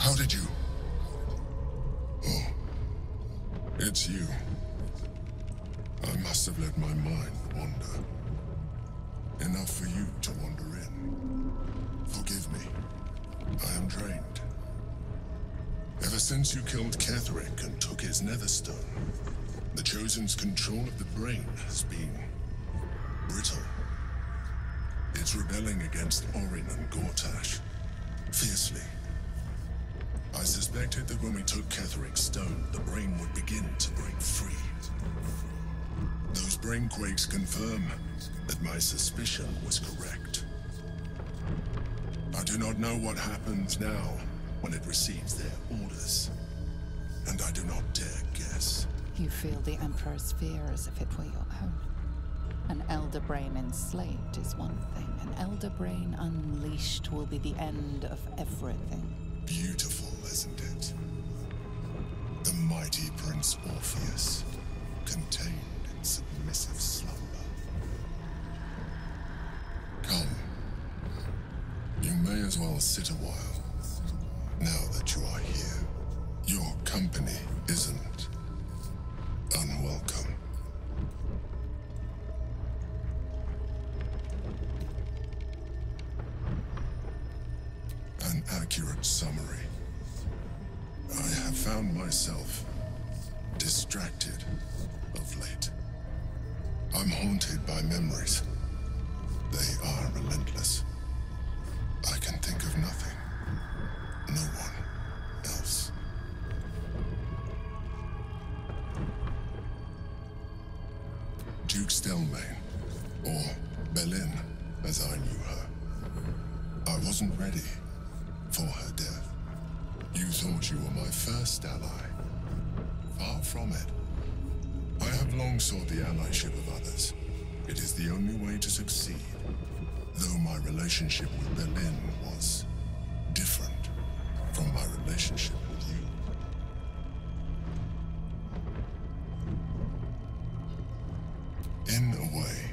How did you? Oh, it's you. I must have let my mind wander. Enough for you to wander in. Forgive me. I am drained. Ever since you killed Ketheric and took his netherstone, the Chosen's control of the brain has been brittle. It's rebelling against Orin and Gortash fiercely. I suspected that when we took Ketheric's stone, the brain would begin to break free. Those brainquakes confirm that my suspicion was correct. I do not know what happens now when it receives their orders, and I do not dare guess. You feel the Emperor's fear as if it were your own. An Elder Brain enslaved is one thing. An Elder Brain unleashed will be the end of everything. Beautiful, isn't it? The mighty Prince Orpheus, contained in submissive slumber. Come. You may as well sit a while, now that you are here. Your company isn't unwelcome. An accurate summary. I have found myself distracted of late. I'm haunted by memories. They are relentless. I can think of nothing. No one else. Duke Stelmane, or Belin, as I knew her. I wasn't ready for her death. You thought you were my first ally. Far from it. I have long sought the allyship of others. It is the only way to succeed. Though my relationship with Belin was different from my relationship with you. In a way,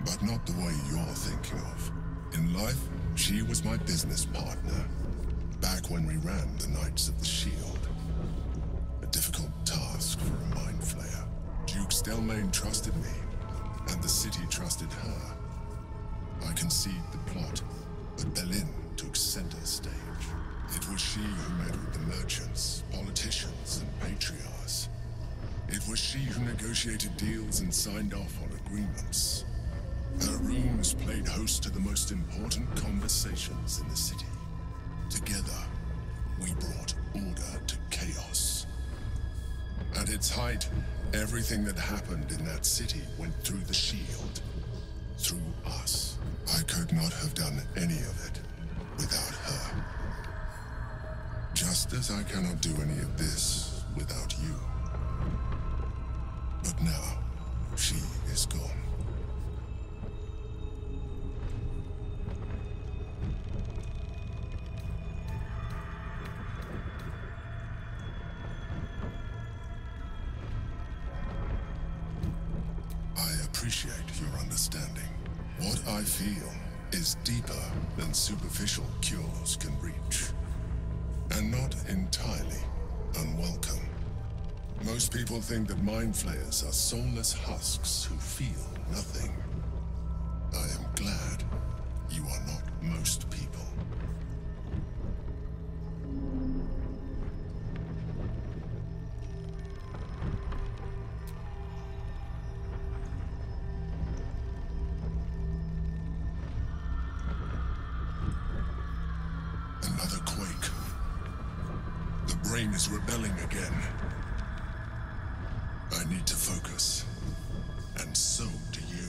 but not the way you're thinking of. In life, she was my business partner, back when we ran the Knights of the Shield. A difficult task for a mind flayer. Duke Stelmane trusted me, and the city trusted her. I conceived the plot, but Belin took center stage. It was she who met with the merchants, politicians, and patriarchs. It was she who negotiated deals and signed off on agreements. Her rooms played host to the most important conversations in the city. Together, we brought order to chaos. At its height, everything that happened in that city went through the shield. Through us. I could not have done any of it without her. Just as I cannot do any of this without you. But now, she is gone. I appreciate your understanding. What I feel is deeper than superficial cures can reach, and not entirely unwelcome. Most people think that mind flayers are soulless husks who feel nothing. I am glad you are not most people. Another quake. The brain is rebelling again. I need to focus. And so do you.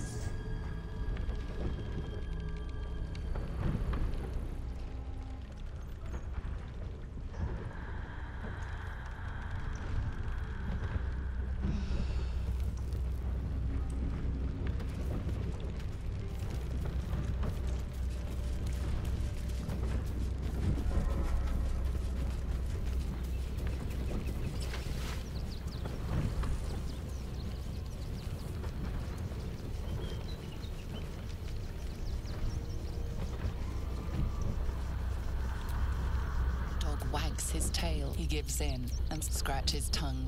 wags his tail, he gives in and scratches tongue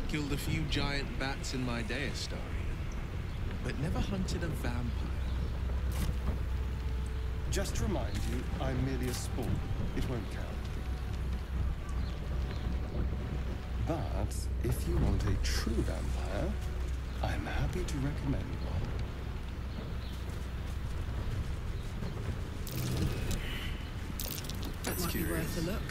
Killed a few giant bats in my day, Astarion, but never hunted a vampire. Just to remind you, I'm merely a spawn. It won't count. But if you want a true vampire, I'm happy to recommend one. That's Might be curious. worth a look.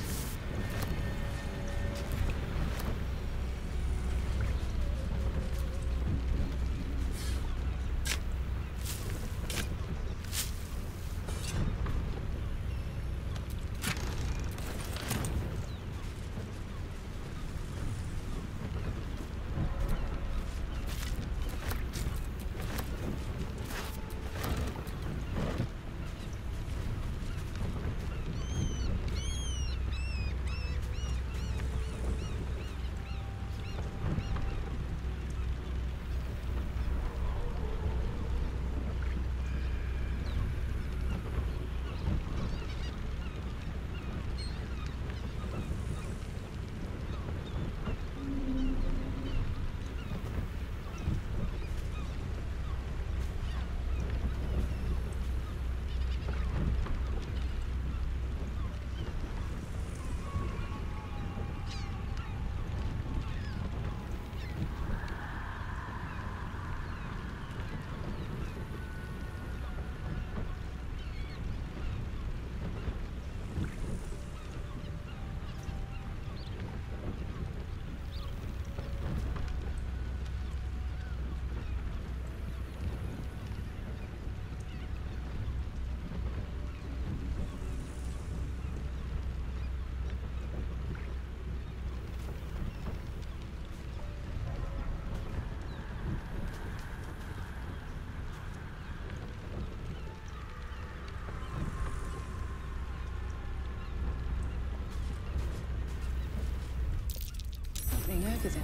Something over there.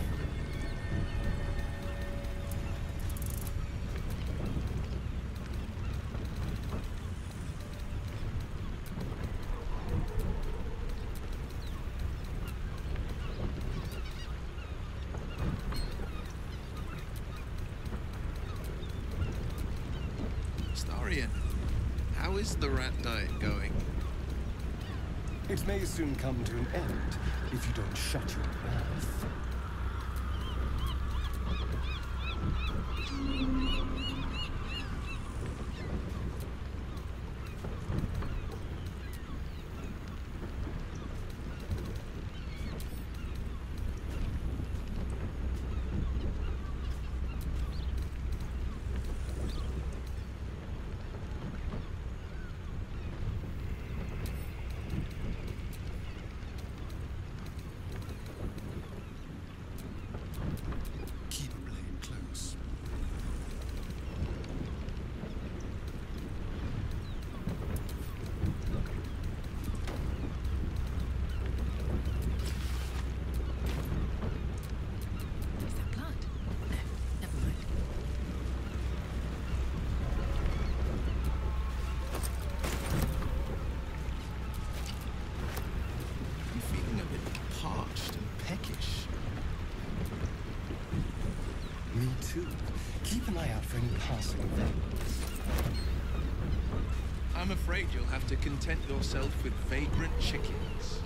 Astarion, how is the rat diet going? It may soon come to an end if you don't shut your mouth. Keep a blade close. Is that blood? No, never mind. I'm feeling a bit parched and peckish. Me too. Keep an eye out for any passing events. I'm afraid you'll have to content yourself with vagrant chickens.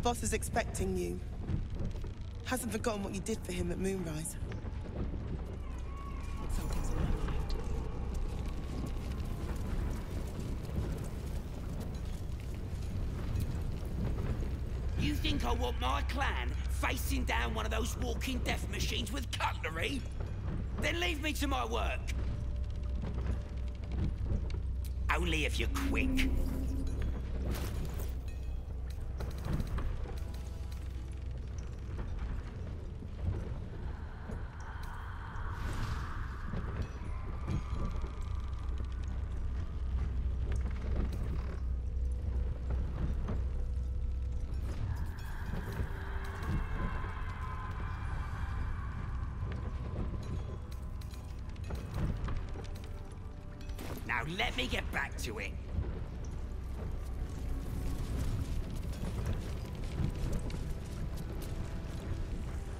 boss is expecting you. Hasn't forgotten what you did for him at Moonrise. Something's on my mind. You think I want my clan facing down one of those walking death machines with cutlery? Then leave me to my work. Only if you're quick. Now let me get back to it.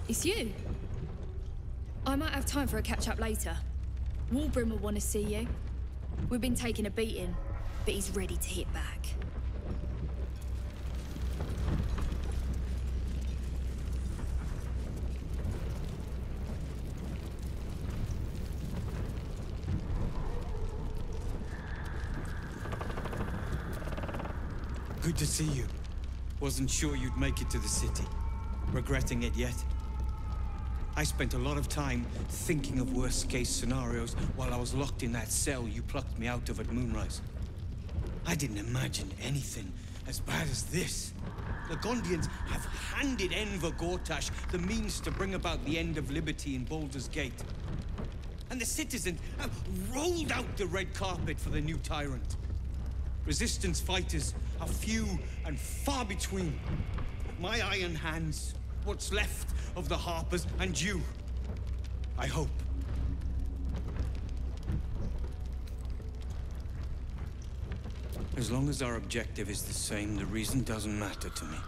It's you. I might have time for a catch-up later. Warbrim will want to see you. We've been taking a beating, but he's ready to hit back. Good to see you. Wasn't sure you'd make it to the city. Regretting it yet? I spent a lot of time thinking of worst-case scenarios while I was locked in that cell you plucked me out of at Moonrise. I didn't imagine anything as bad as this. The Gondians have handed Enver Gortash the means to bring about the end of liberty in Baldur's Gate. And the citizens have rolled out the red carpet for the new tyrant. Resistance fighters are few and far between. My iron hands, what's left of the Harpers, and you. I hope. As long as our objective is the same, the reason doesn't matter to me.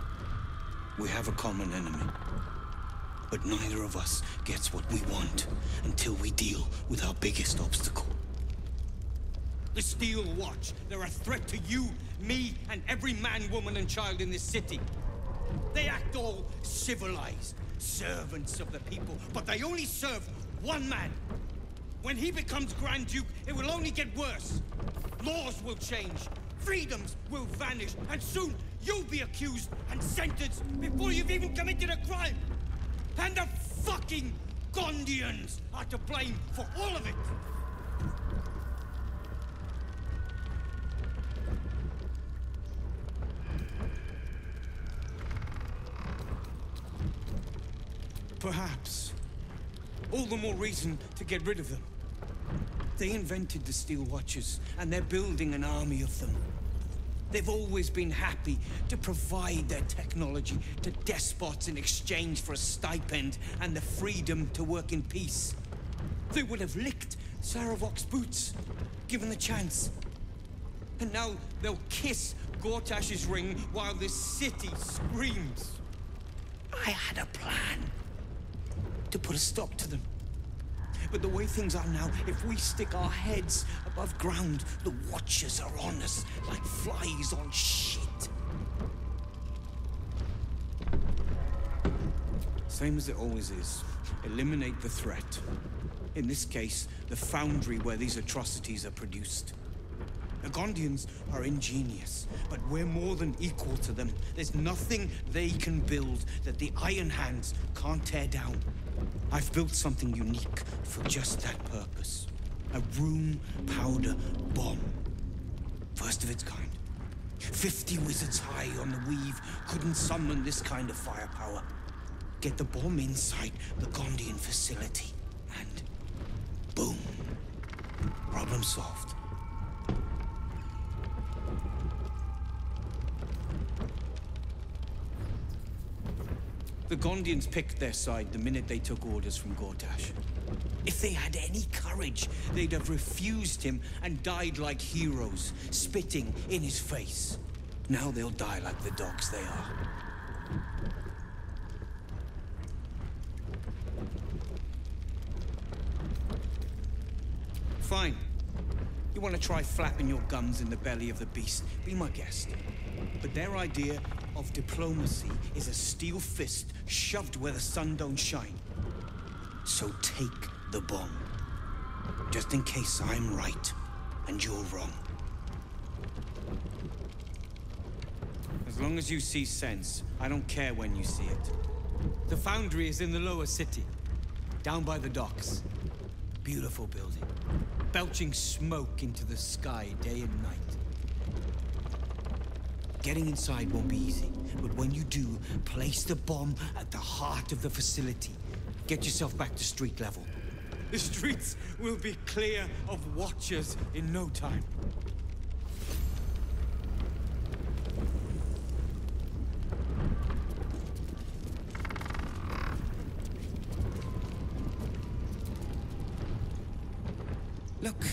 We have a common enemy. But neither of us gets what we want until we deal with our biggest obstacle. The Steel Watch. They're a threat to you, me, and every man, woman, and child in this city. They act all civilized, servants of the people, but they only serve one man. When he becomes Grand Duke, it will only get worse. Laws will change, freedoms will vanish, and soon you'll be accused and sentenced before you've even committed a crime. And the fucking Gondians are to blame for all of it. Perhaps. All the more reason to get rid of them. They invented the Steel Watchers, and they're building an army of them. They've always been happy to provide their technology to despots in exchange for a stipend and the freedom to work in peace. They would have licked Saravok's boots, given the chance. And now they'll kiss Gortash's ring while this city screams. I had a plan to put a stop to them. But the way things are now, if we stick our heads above ground, the Watchers are on us like flies on shit. Same as it always is. Eliminate the threat. In this case, the foundry where these atrocities are produced. The Gondians are ingenious, but we're more than equal to them. There's nothing they can build that the Iron Hands can't tear down. I've built something unique for just that purpose. A room powder bomb. First of its kind. 50 wizards high on the weave couldn't summon this kind of firepower. Get the bomb inside the Gondian facility, and boom. Problem solved. The Gondians picked their side the minute they took orders from Gortash. If they had any courage, they'd have refused him and died like heroes, spitting in his face. Now they'll die like the dogs they are. Fine. You want to try flapping your gums in the belly of the beast? Be my guest. But their idea of diplomacy is a steel fist shoved where the sun don't shine. So take the bomb. Just in case I'm right and you're wrong. As long as you see sense, I don't care when you see it. The foundry is in the lower city, down by the docks. Beautiful building, belching smoke into the sky day and night. Getting inside won't be easy, but when you do, place the bomb at the heart of the facility. Get yourself back to street level. The streets will be clear of watchers in no time. Look,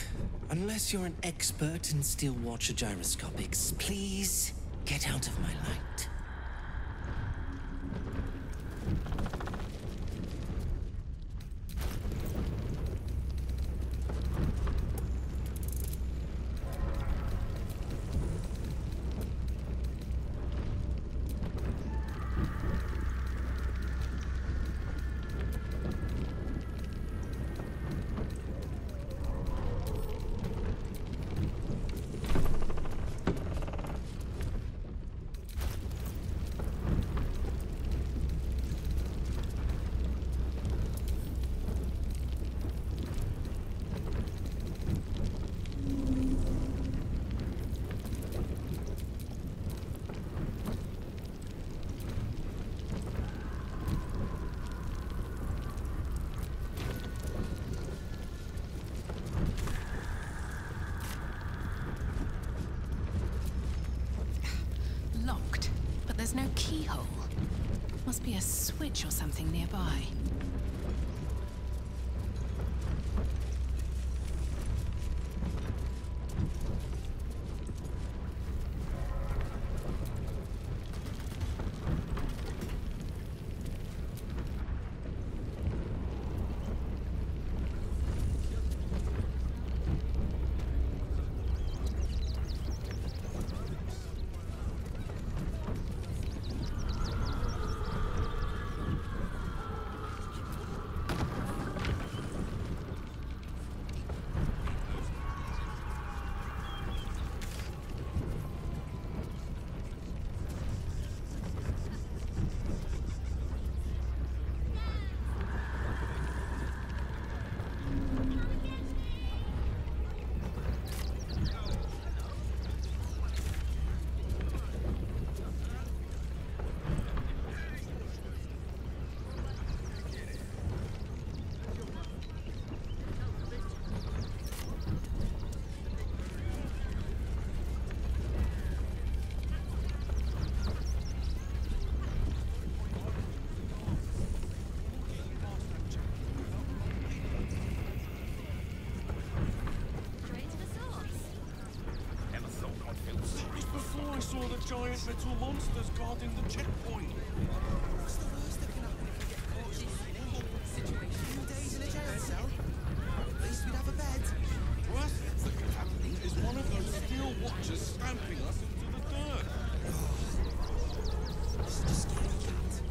unless you're an expert in steel watcher gyroscopics, please get out of my light. Locked, but there's no keyhole. Must be a switch or something nearby. I saw the giant metal monsters guarding the checkpoint. What's the worst that can happen if we get caught in a situation? 2 days in a jail cell? At least we'd have a bed. Worst that can happen is one of those steel watchers stamping us into the dirt. This is just scary cat.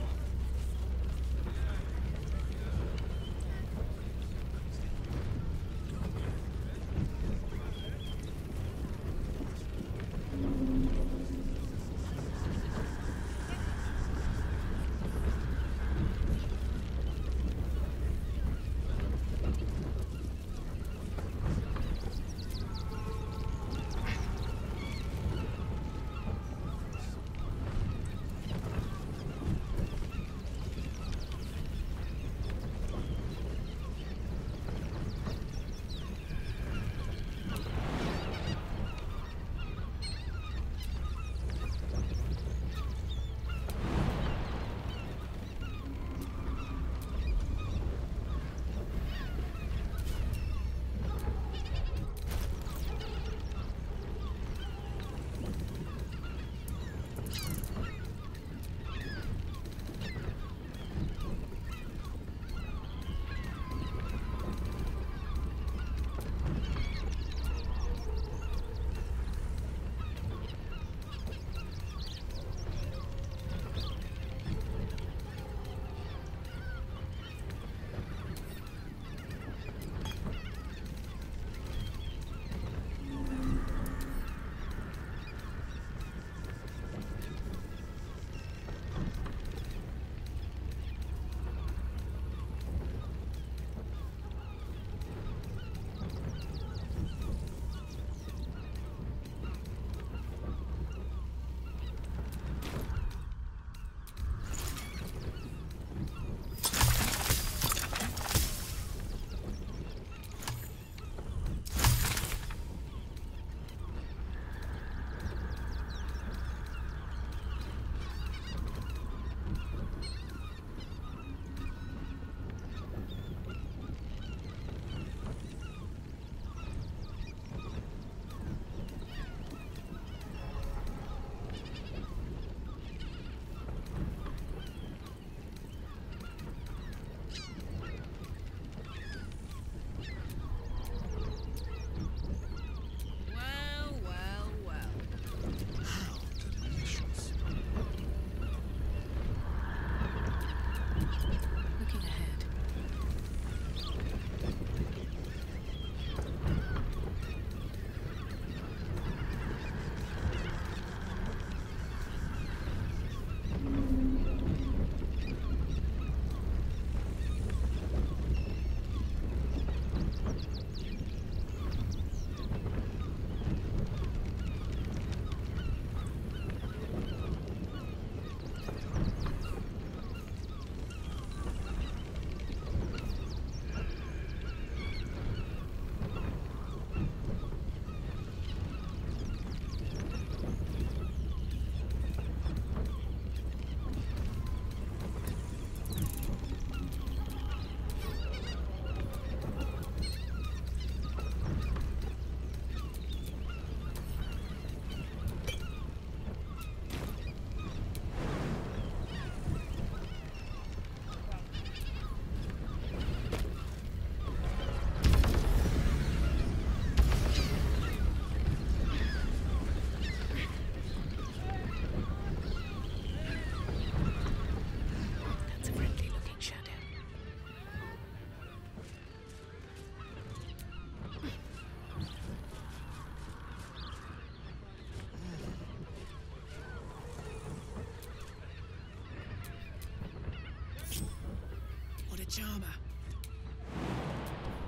much armor.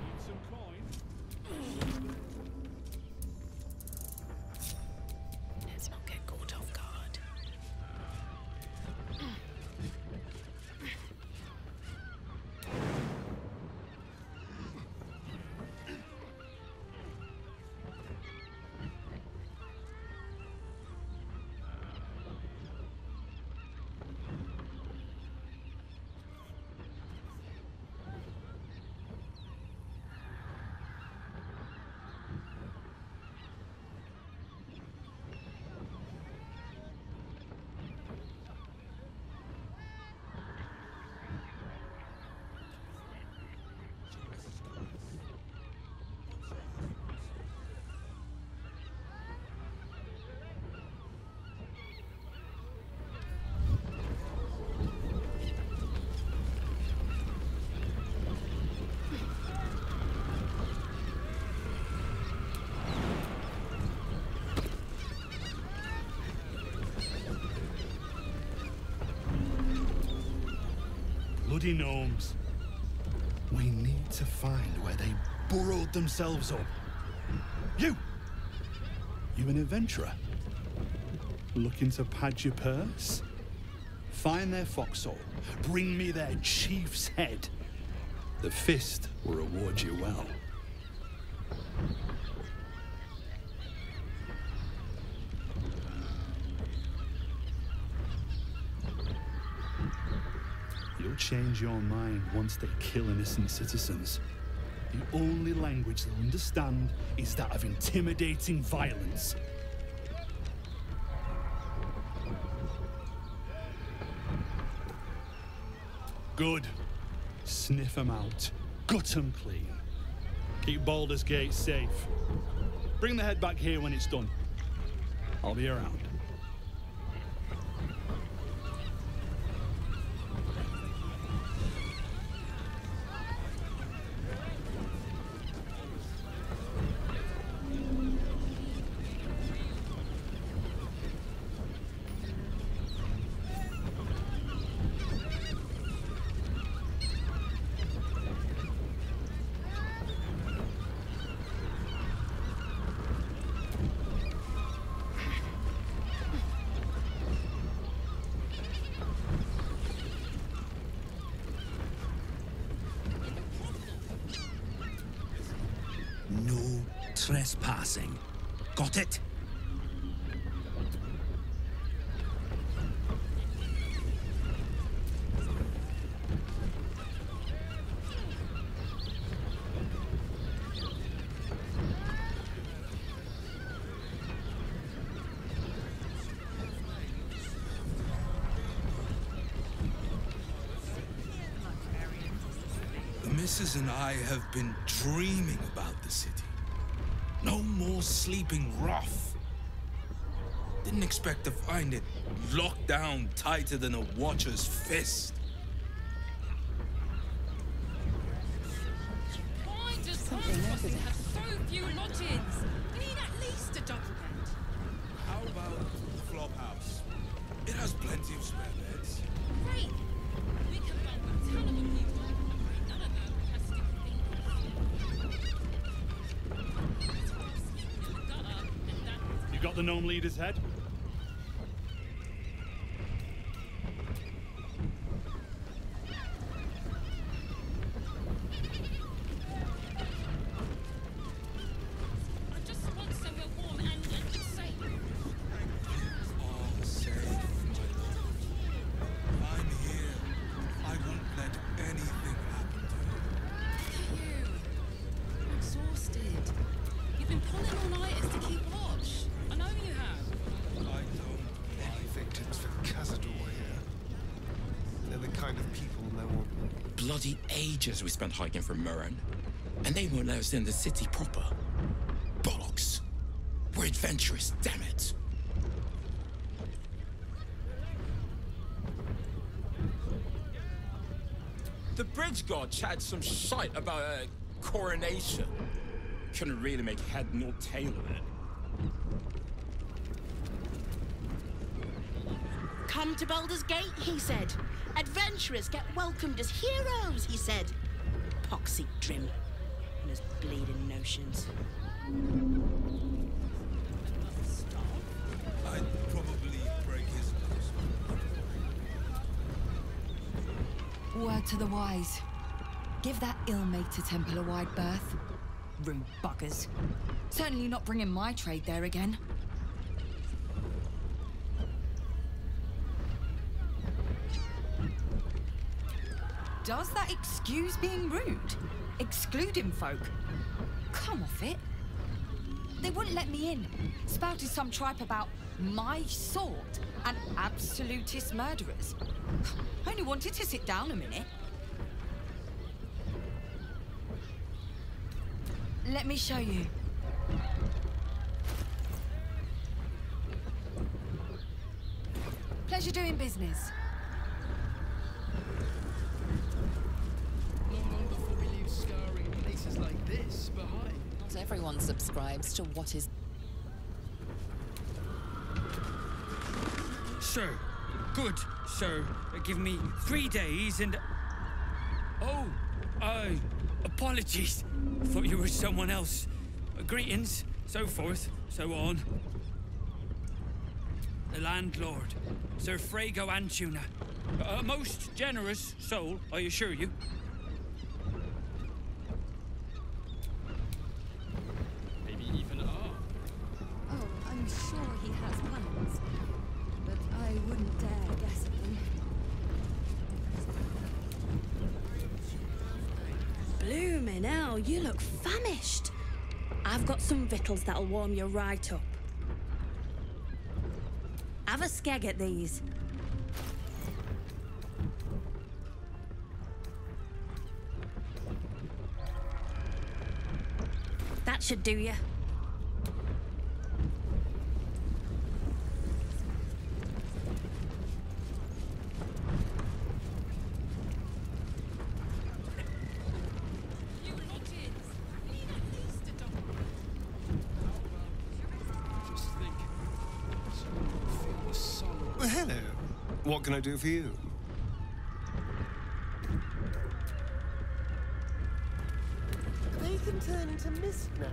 Need some coin? Let's not get caught off guard. Bloody gnomes. We need to find where they burrowed themselves up. You an adventurer? Looking to pad your purse? Find their foxhole. Bring me their chief's head. The fist will reward you well. You'll change your mind once they kill innocent citizens. The only language they'll understand is that of intimidating violence. Good. Sniff 'em out. Gut 'em clean. Keep Baldur's Gate safe. Bring the head back here when it's done. I'll be around. No trespassing. Got it? The missus and I have been dreaming about the city. No more sleeping rough. Didn't expect to find it locked down tighter than a watcher's fist. Why does Baldurs have so few lodgings? We need at least a double bed. How about the flop house? It has plenty of spare beds. Great! We can bunk a ton of people. None of them has You got the gnome leader's head? I just want somewhere warm and safe. All safe, my lord. I'm here. I won't let anything happen to you. Look at you. I'm exhausted. You've been pulling all-nighters to keep watch. I know you have. I don't Any victims for Cazador here? They're the kind of people no one... Bloody ages we spent hiking from Murren, and they won't let us in the city proper. Bollocks. We're adventurous, damn it. The bridge god chatted some shite about a coronation. Couldn't really make head nor tail of it. Come to Baldur's Gate, he said. Adventurers get welcomed as heroes, he said. Poxy Drim and his bleeding notions. I'd probably break his nose. Word to the wise. Give that ill-mated temple a wide berth. Rude buggers. Certainly not bringing my trade there again. Does that excuse being rude? Excluding folk? Come off it. They wouldn't let me in. Spouted some tripe about my sort and absolutist murderers. I only wanted to sit down a minute. Let me show you. Pleasure doing business. No longer for me leave scouring places like this behind. Not everyone subscribes to what is... Sir. Good, sir. Give me 3 days and... Oh, apologies. Thought you were someone else. Greetings, so forth, so on. The landlord, Sir Frago Antuna. A most generous soul, I assure you. Maybe even are. Oh, I'm sure he has plans, but I wouldn't dare guess at them. Bloomin' hell, you look famished. I've got some victuals that'll warm you right up. Have a skeg at these. That should do you. Well, hello. What can I do for you? They can turn into mist now.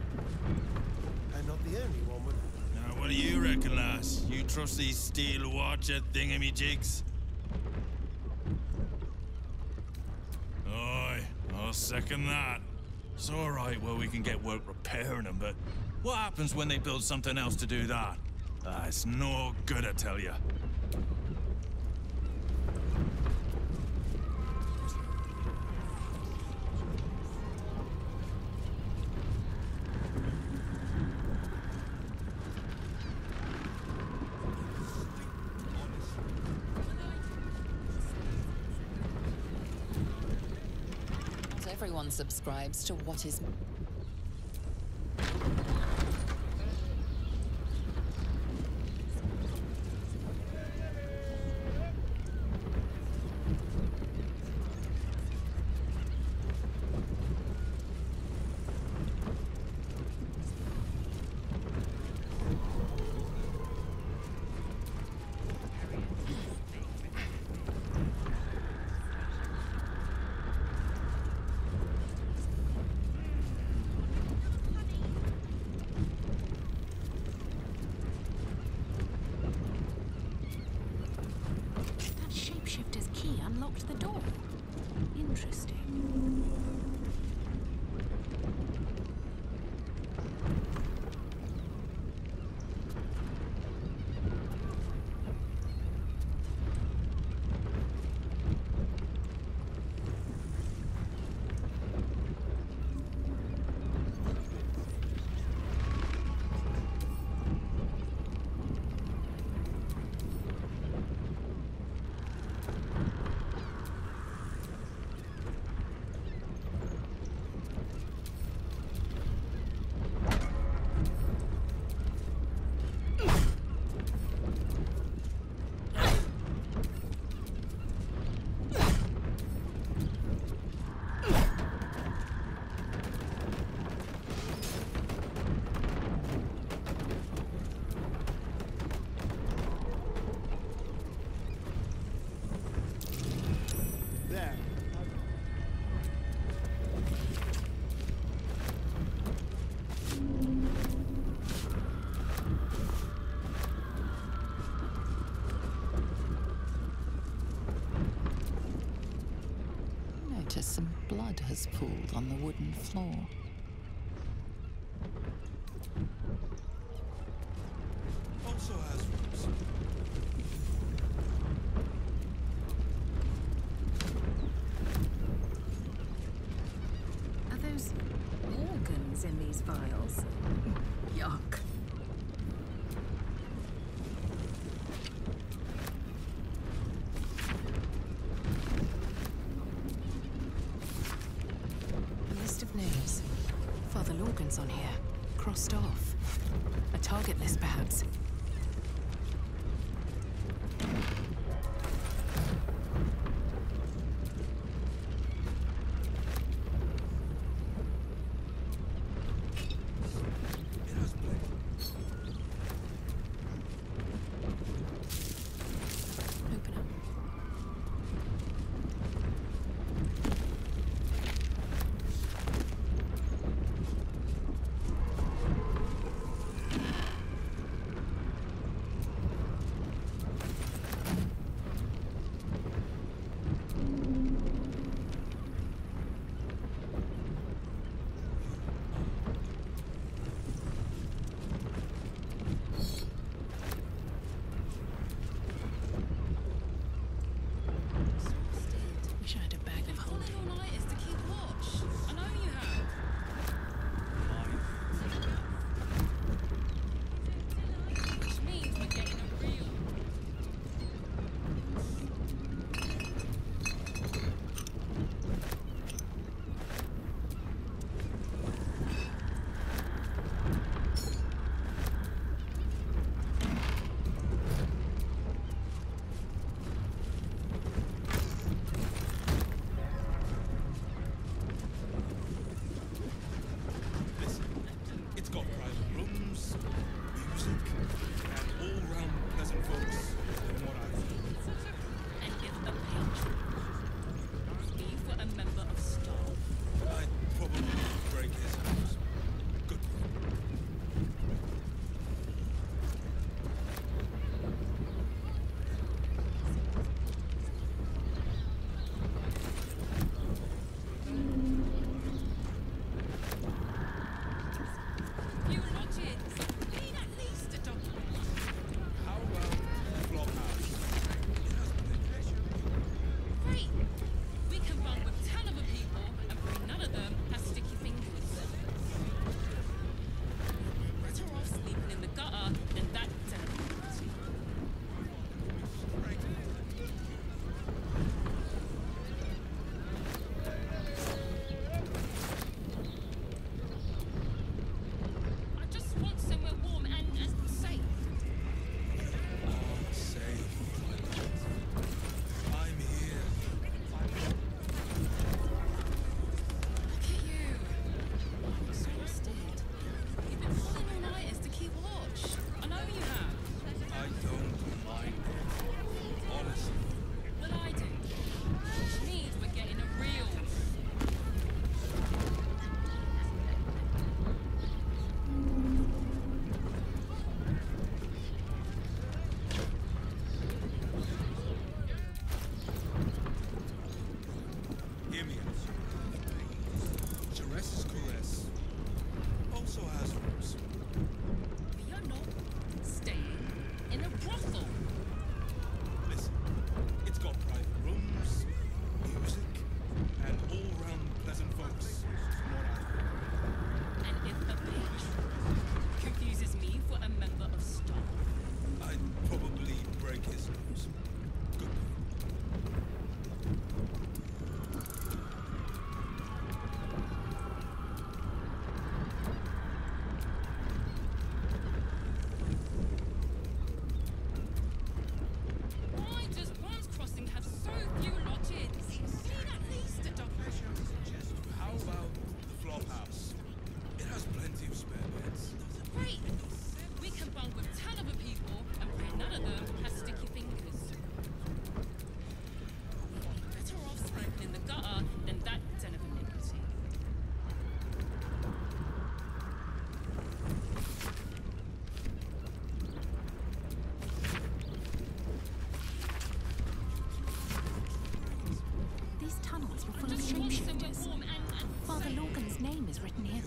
I'm not the only one with... Now, what do you reckon, lass? You trust these steel watcher thingamajigs? Aye, I'll second that. It's all right where we can get work repairing them, but what happens when they build something else to do that? It's no good, I tell you. Not everyone subscribes to what is... notice some blood has pooled on the wooden floor. Also has roots. Are those organs in these vials? Yuck. A list of names. Father Lorgan's on here. Crossed off. A target list, perhaps.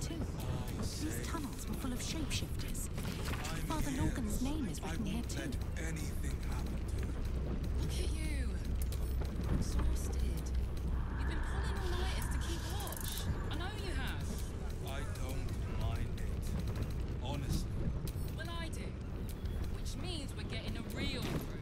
too. These tunnels were full of shapeshifters. Father Logan's name is written here too. Anything happen to him. Look at you. Exhausted. You've been pulling all-nighters to keep watch. I know you have. I don't mind it. Honestly. Well, I do. Which means we're getting a real crew.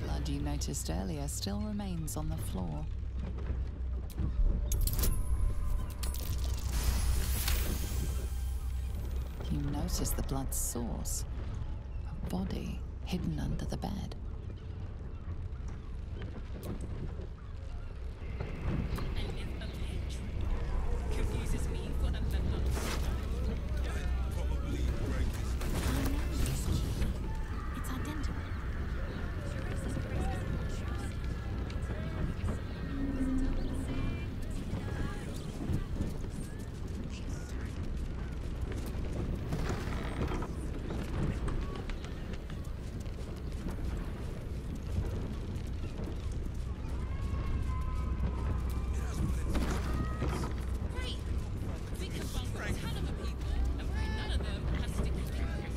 Blood you noticed earlier still remains on the floor. You notice the blood's source. A body hidden under the bed. Confuses me for a member. Probably break his It's identical. Great! We can bunk a ton of the people, and probably none of them has to be curious.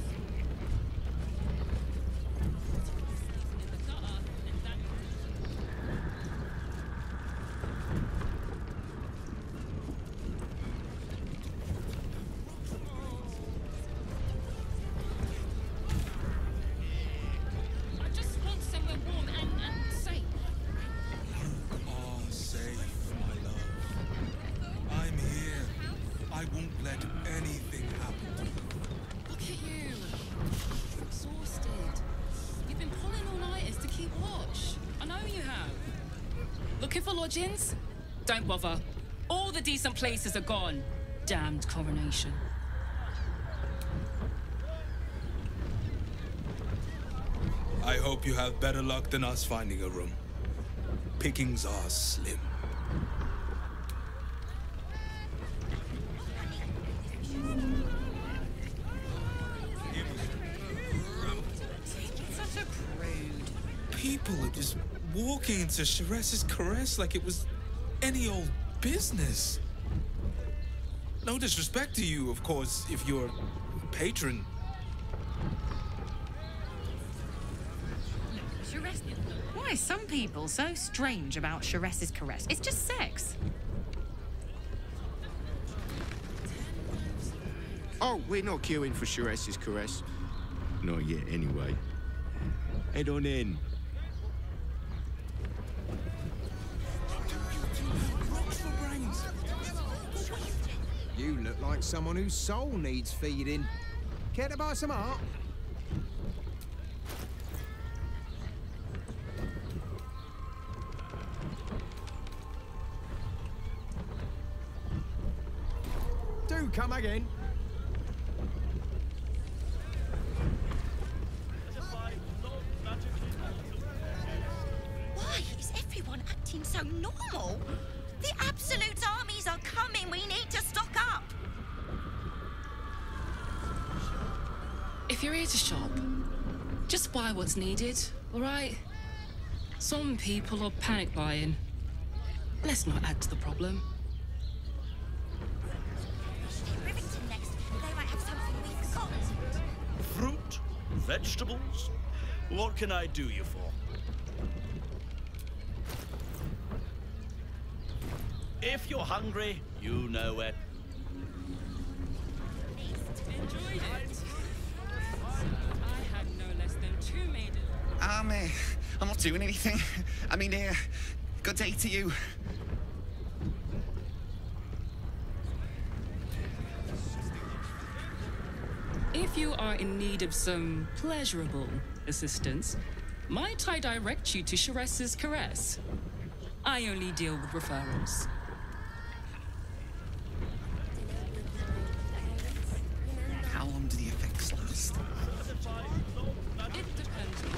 In the gutter, and that. I just want somewhere warm and safe. are safe, my love. I'm here. I won't let anything happen to you. Look at you. Exhausted. You've been pulling all-nighters to keep watch. I know you have. Looking for lodgings? Don't bother. All the decent places are gone. Damned coronation. I hope you have better luck than us finding a room. Pickings are slim. Such a prude. People are just walking into Sharess's caress like it was any old business. No disrespect to you, of course, if you're a patron. Why are some people so strange about Sharess's caress? It's just sex. Oh, we're not queuing for Sharess's caress. Not yet, anyway. Head on in. You look like someone whose soul needs feeding. Care to buy some art? Do come again. Why is everyone acting so normal? The Absolute armies are coming. We need to stock up. If you're here to shop, just buy what's needed, all right? Some people are panic buying. Let's not add to the problem. Rivington next. They might have something we've forgotten. Fruit? Vegetables? What can I do you for? If you're hungry, you know it. Enjoyed it. I had no less than 2 maidens. I'm not doing anything. I mean, good day to you. If you are in need of some pleasurable assistance, might I direct you to Sharess's caress? I only deal with referrals. How long do the effects last? It depends on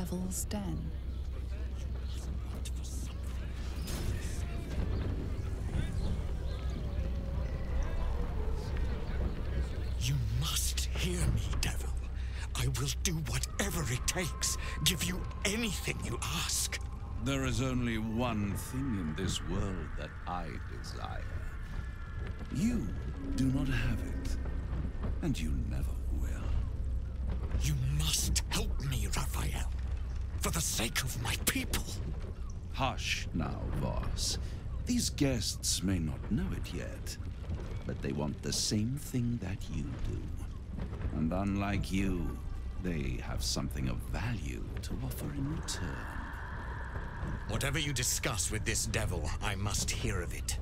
Devil's Den. You must hear me, Devil. I will do whatever it takes. Give you anything you ask. There is only one thing in this world that I desire. You do not have it, and you never will. You must help me, Raphael. For the sake of my people. Hush now, boss. These guests may not know it yet, but they want the same thing that you do. And unlike you, they have something of value to offer in return. Whatever you discuss with this devil, I must hear of it.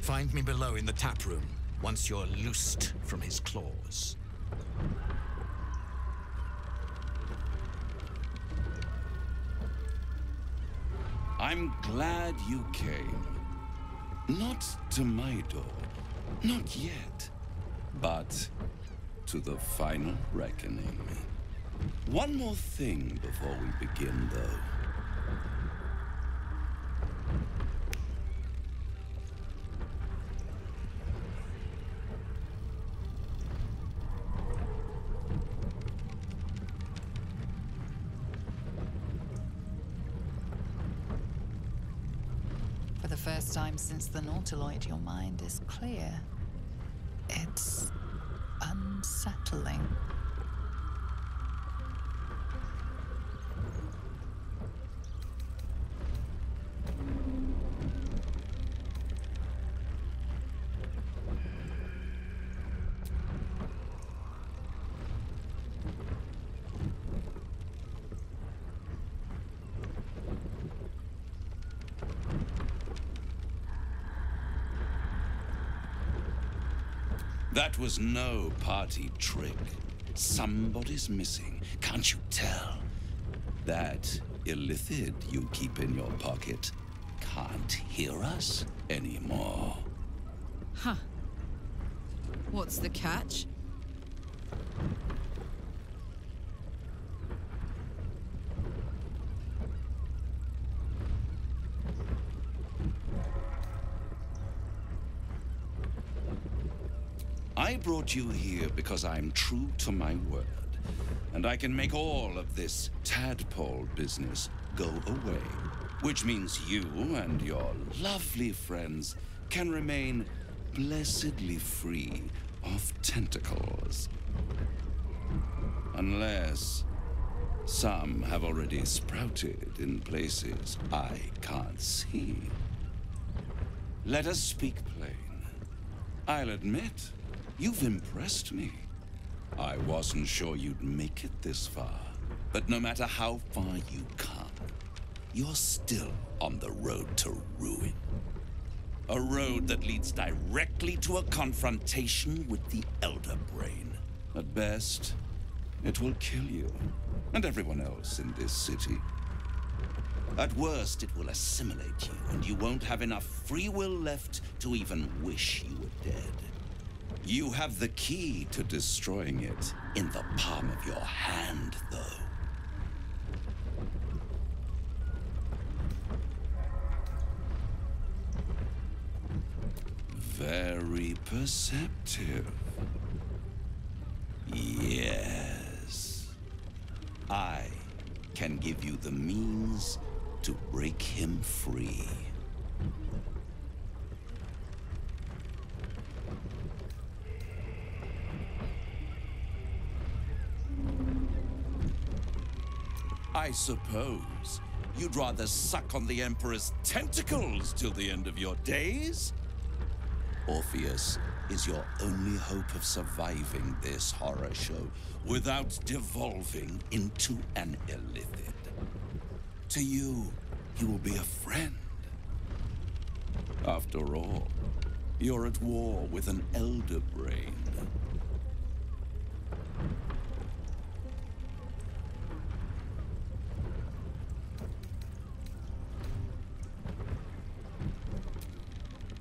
Find me below in the tap room, once you're loosed from his claws. I'm glad you came. Not to my door, not yet, but to the final reckoning. One more thing before we begin, though. For the first time since the Nautiloid, your mind is clear. It's unsettling. That was no party trick. Somebody's missing, can't you tell? That illithid you keep in your pocket can't hear us anymore. Huh. What's the catch? I brought you here because I'm true to my word, and I can make all of this tadpole business go away, which means you and your lovely friends can remain blessedly free of tentacles. Unless some have already sprouted in places I can't see. Let us speak plain. I'll admit, you've impressed me. I wasn't sure you'd make it this far, but no matter how far you come, you're still on the road to ruin. A road that leads directly to a confrontation with the Elder Brain. At best, it will kill you, and everyone else in this city. At worst, it will assimilate you, and you won't have enough free will left to even wish you were dead. You have the key to destroying it in the palm of your hand, though. Very perceptive. Yes. I can give you the means to break him free. I suppose you'd rather suck on the Emperor's tentacles till the end of your days? Orpheus is your only hope of surviving this horror show without devolving into an illithid. To you, he will be a friend. After all, you're at war with an Elder Brain.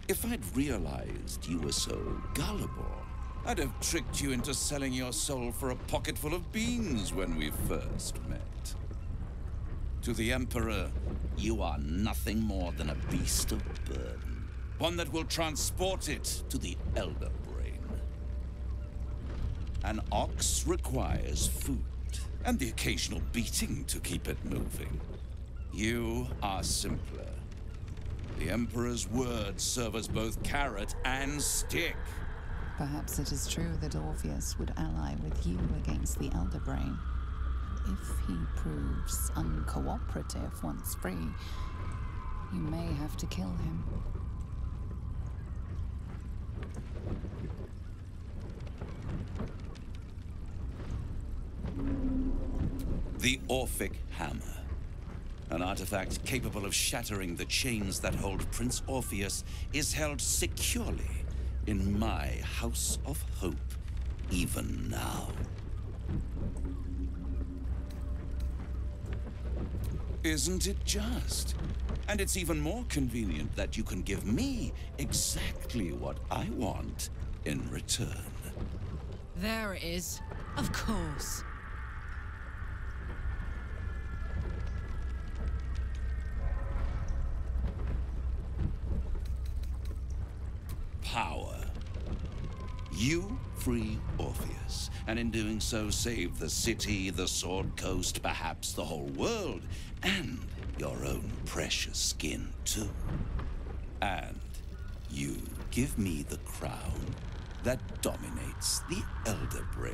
If I'd realized you were so gullible, I'd have tricked you into selling your soul for a pocketful of beans when we first met. To the Emperor, you are nothing more than a beast of burden. One that will transport it to the Elder Brain. An ox requires food, and the occasional beating to keep it moving. You are simpler. The Emperor's words serve as both carrot and stick. Perhaps it is true that Orpheus would ally with you against the Elder Brain. If he proves uncooperative once free, you may have to kill him. The Orphic Hammer. An artifact capable of shattering the chains that hold Prince Orpheus is held securely in my House of Hope, even now. Isn't it just? And it's even more convenient that you can give me exactly what I want in return. There it is. Of course. Power. You free Orpheus, and in doing so save the city, the Sword Coast, perhaps the whole world, and your own precious skin too. And you give me the crown that dominates the Elder Brain.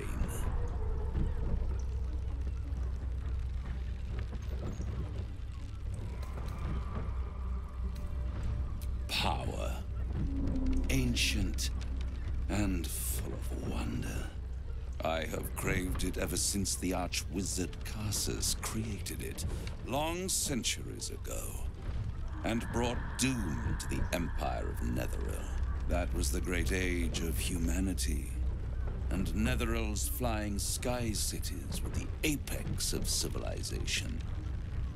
Power. Ancient and full of wonder. I have craved it ever since the arch-wizard Carsus created it, long centuries ago, and brought doom to the Empire of Netheril. That was the great age of humanity, and Netheril's flying sky cities were the apex of civilization.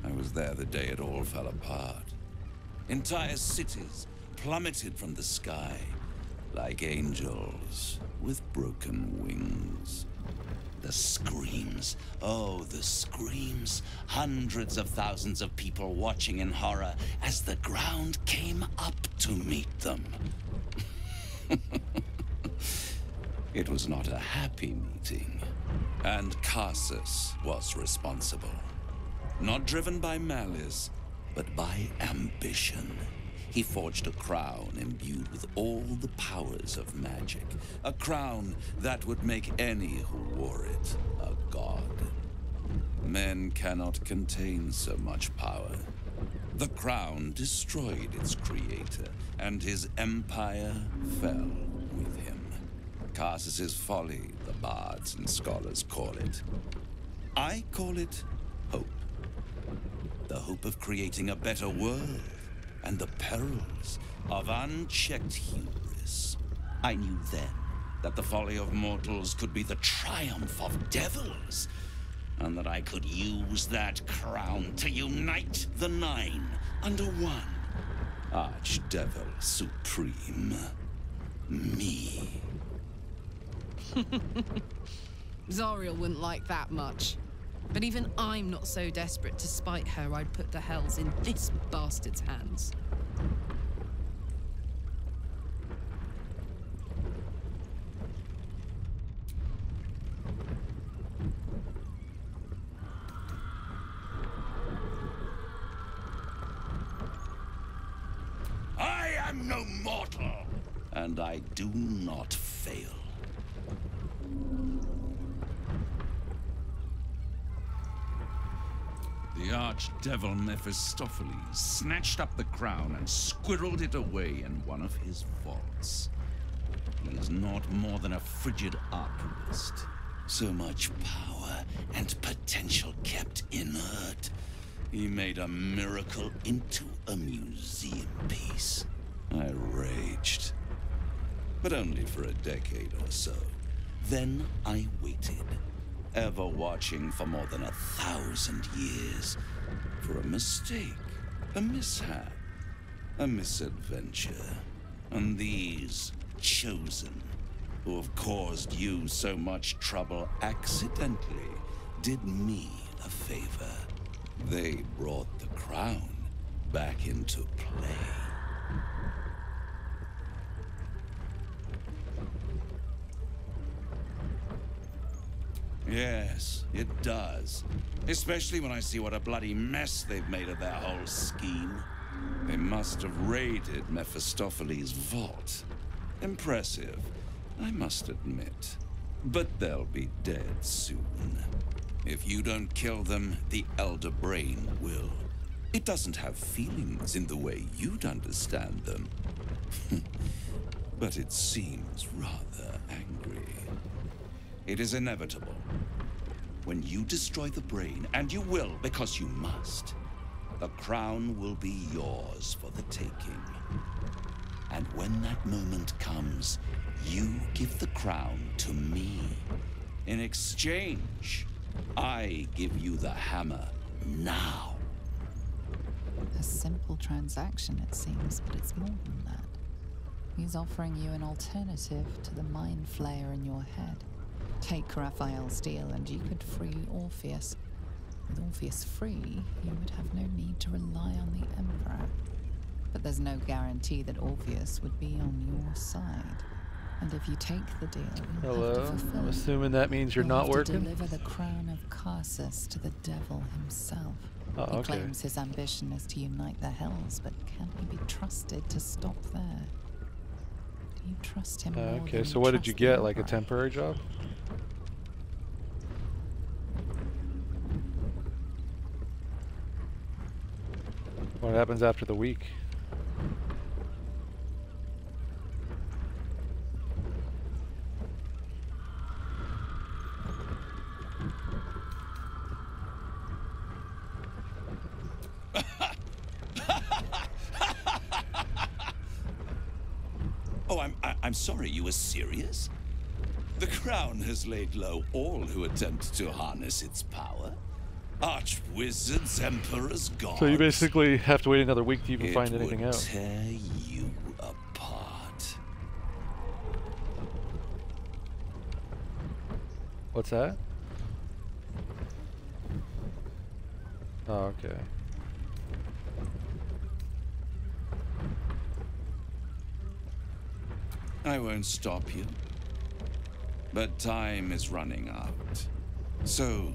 I was there the day it all fell apart. Entire cities plummeted from the sky, like angels with broken wings. The screams, oh, the screams. Hundreds of thousands of people watching in horror as the ground came up to meet them. It was not a happy meeting, and Carsus was responsible. Not driven by malice, but by ambition. He forged a crown imbued with all the powers of magic. A crown that would make any who wore it a god. Men cannot contain so much power. The crown destroyed its creator, and his empire fell with him. Carsus's folly, the bards and scholars call it. I call it hope. The hope of creating a better world, and the perils of unchecked hubris. I knew then that the folly of mortals could be the triumph of devils, and that I could use that crown to unite the Nine under one. Archdevil Supreme. Me. Zariel wouldn't like that much. But even I'm not so desperate to spite her I'd put the hells in this bastard's hands. I am no mortal, and I do not fail. The archdevil Mephistopheles snatched up the crown and squirreled it away in one of his vaults. He is not more than a frigid alchemist. So much power and potential kept inert. He made a miracle into a museum piece. I raged, but only for a decade or so. Then I waited, ever watching for more than 1,000 years, for a mistake, a mishap, a misadventure. And these chosen, who have caused you so much trouble accidentally, did me a favor. They brought the crown back into play. Yes, it does. Especially when I see what a bloody mess they've made of their whole scheme. They must have raided Mephistopheles' vault. Impressive, I must admit. But they'll be dead soon. If you don't kill them, the Elder Brain will. It doesn't have feelings in the way you'd understand them. But it seems rather angry. It is inevitable. When you destroy the brain, and you will because you must, the crown will be yours for the taking. And when that moment comes, you give the crown to me. In exchange, I give you the hammer now. A simple transaction, it seems, but it's more than that. He's offering you an alternative to the mind flayer in your head. Take Raphael's deal and you could free Orpheus. With Orpheus free, you would have no need to rely on the Emperor. But there's no guarantee that Orpheus would be on your side. And if you take the deal, you'll have to Hello. fulfill I'm it. assuming that means you're You'll not have to working? deliver the crown of Carsus to the devil himself. Oh, He okay. claims his ambition is to unite the hells, but can he be trusted to stop there? Do you trust him more Okay, than so what did you trust the get? Like a Emperor? temporary job? What happens after the week? Oh, I'm sorry, you were serious? The crown has laid low all who attempt to harness its power. Archwizards, emperors, gods. So you basically have to wait another week to even It find anything would out. tear you apart. What's that? Oh, okay. I won't stop you. But time is running out. So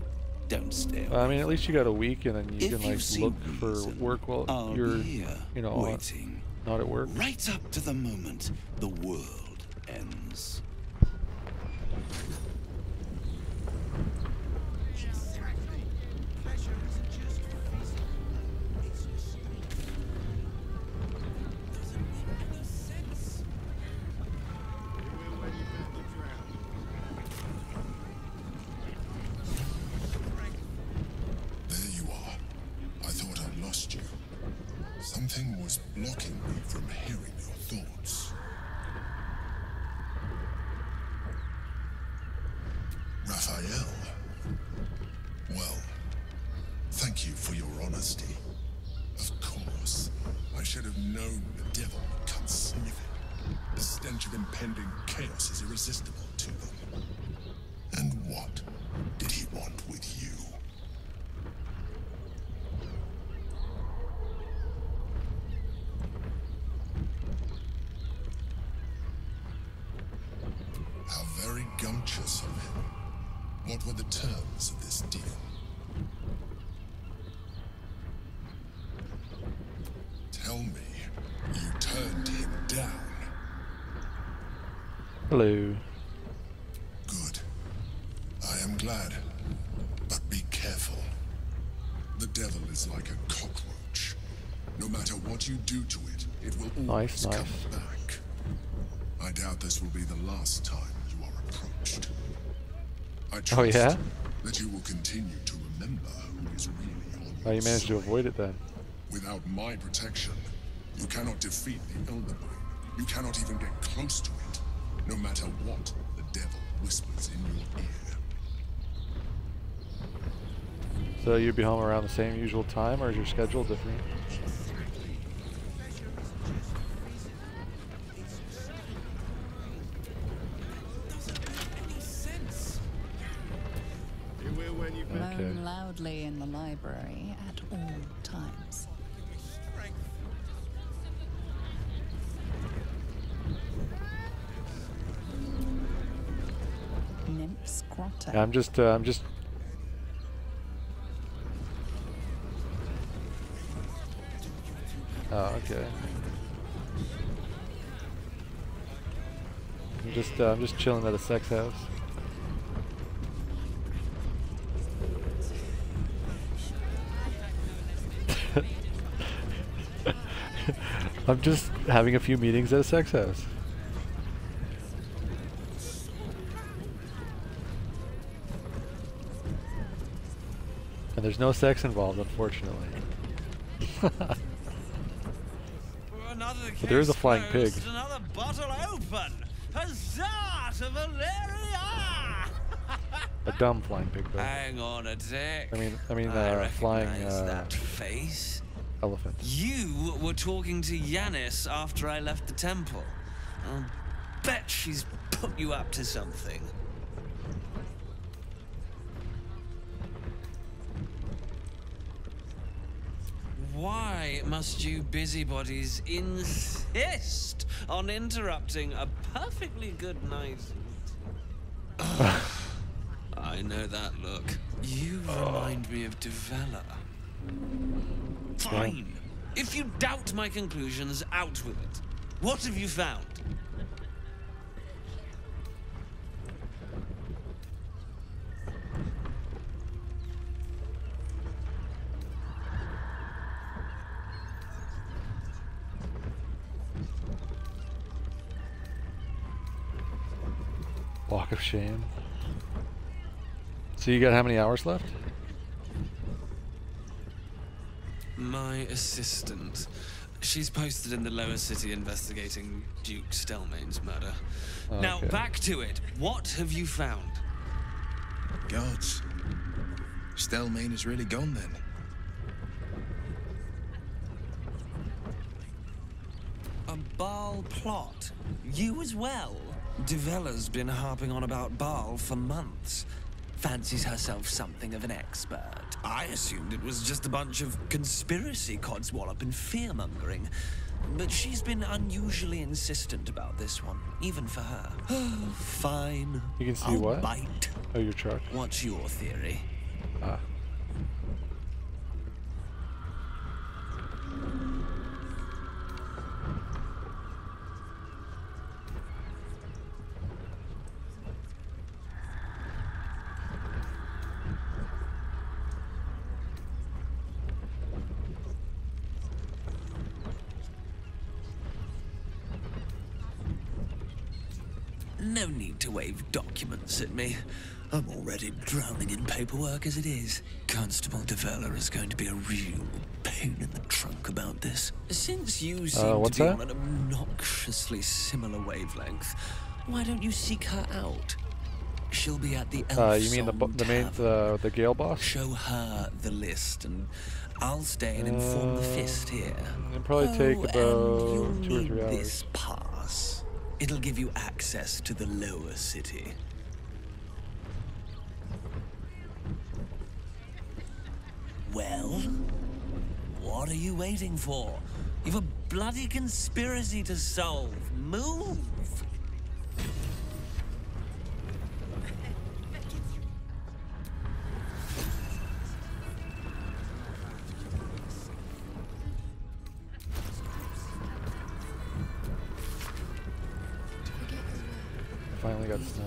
don't stay away. I mean, at least you got a week, and then you If can you like see look for reason, work while I'll you're, be here, you know, waiting. not at work. Right up to the moment the world ends. There you are. I thought I'd lost you. Something was blocking me from hearing your thoughts. Raphael. Well, thank you for your honesty. Of course, I should have known the devil would come sniffing. The stench of impending chaos is irresistible to them. And what did he want with you? How very gumptious of him. What were the terms of this deal? Tell me, you turned him down. Hello. Good. I am glad. But be careful. The devil is like a cockroach. No matter what you do to it, it will always Nice. come back. I doubt this will be the last time you are approached. I trust Oh, yeah? that you will continue to remember who is really on How your you managed to side. avoid it then? Without my protection, you cannot defeat the Elder Brain. You cannot even get close to it, no matter what the devil whispers in your ear. So you'd be home around the same usual time, or is your schedule different? Moan loud loudly in the library at all times. Nymph's Grotto. Yeah, I'm just. Oh, okay. I'm just chilling at a sex house. I'm just having a few meetings at a sex house. And there's no sex involved, unfortunately. But there is a flying pig. Another bottle open. Huzzah to Valeria! A dumb flying pig, though. Hang on a tick. I mean, flying that face. Elephant. You were talking to Yanis after I left the temple. I'll bet she's put you up to something. Why must you busybodies insist on interrupting a perfectly good night? I know that look. You remind me of Devella. Fine. If you doubt my conclusions, out with it. What have you found? Walk of shame. So you got how many hours left? My assistant. She's posted in the lower city investigating Duke Stelmane's murder. Okay. Now, back to it. What have you found? Gods. Stelmane is really gone then. A Baal plot? You as well? Devella's been harping on about Baal for months. Fancies herself something of an expert. I assumed it was just a bunch of conspiracy codswallop and fear-mongering. But she's been unusually insistent about this one, even for her. Fine. You can see I'll what? bite. Oh, your truck. What's your theory? Ah. No need to wave documents at me. I'm already drowning in paperwork as it is. Constable Devella is going to be a real pain in the trunk about this. Since you seem to be on an obnoxiously similar wavelength, why don't you seek her out? She'll be at the Elf You mean the Gale boss? Show her the list, and I'll stay and inform the Fist here. It'll probably take about 2 or 3 hours. This pass. It'll give you access to the lower city. Well, what are you waiting for? You've a bloody conspiracy to solve. Move! Finally got snow.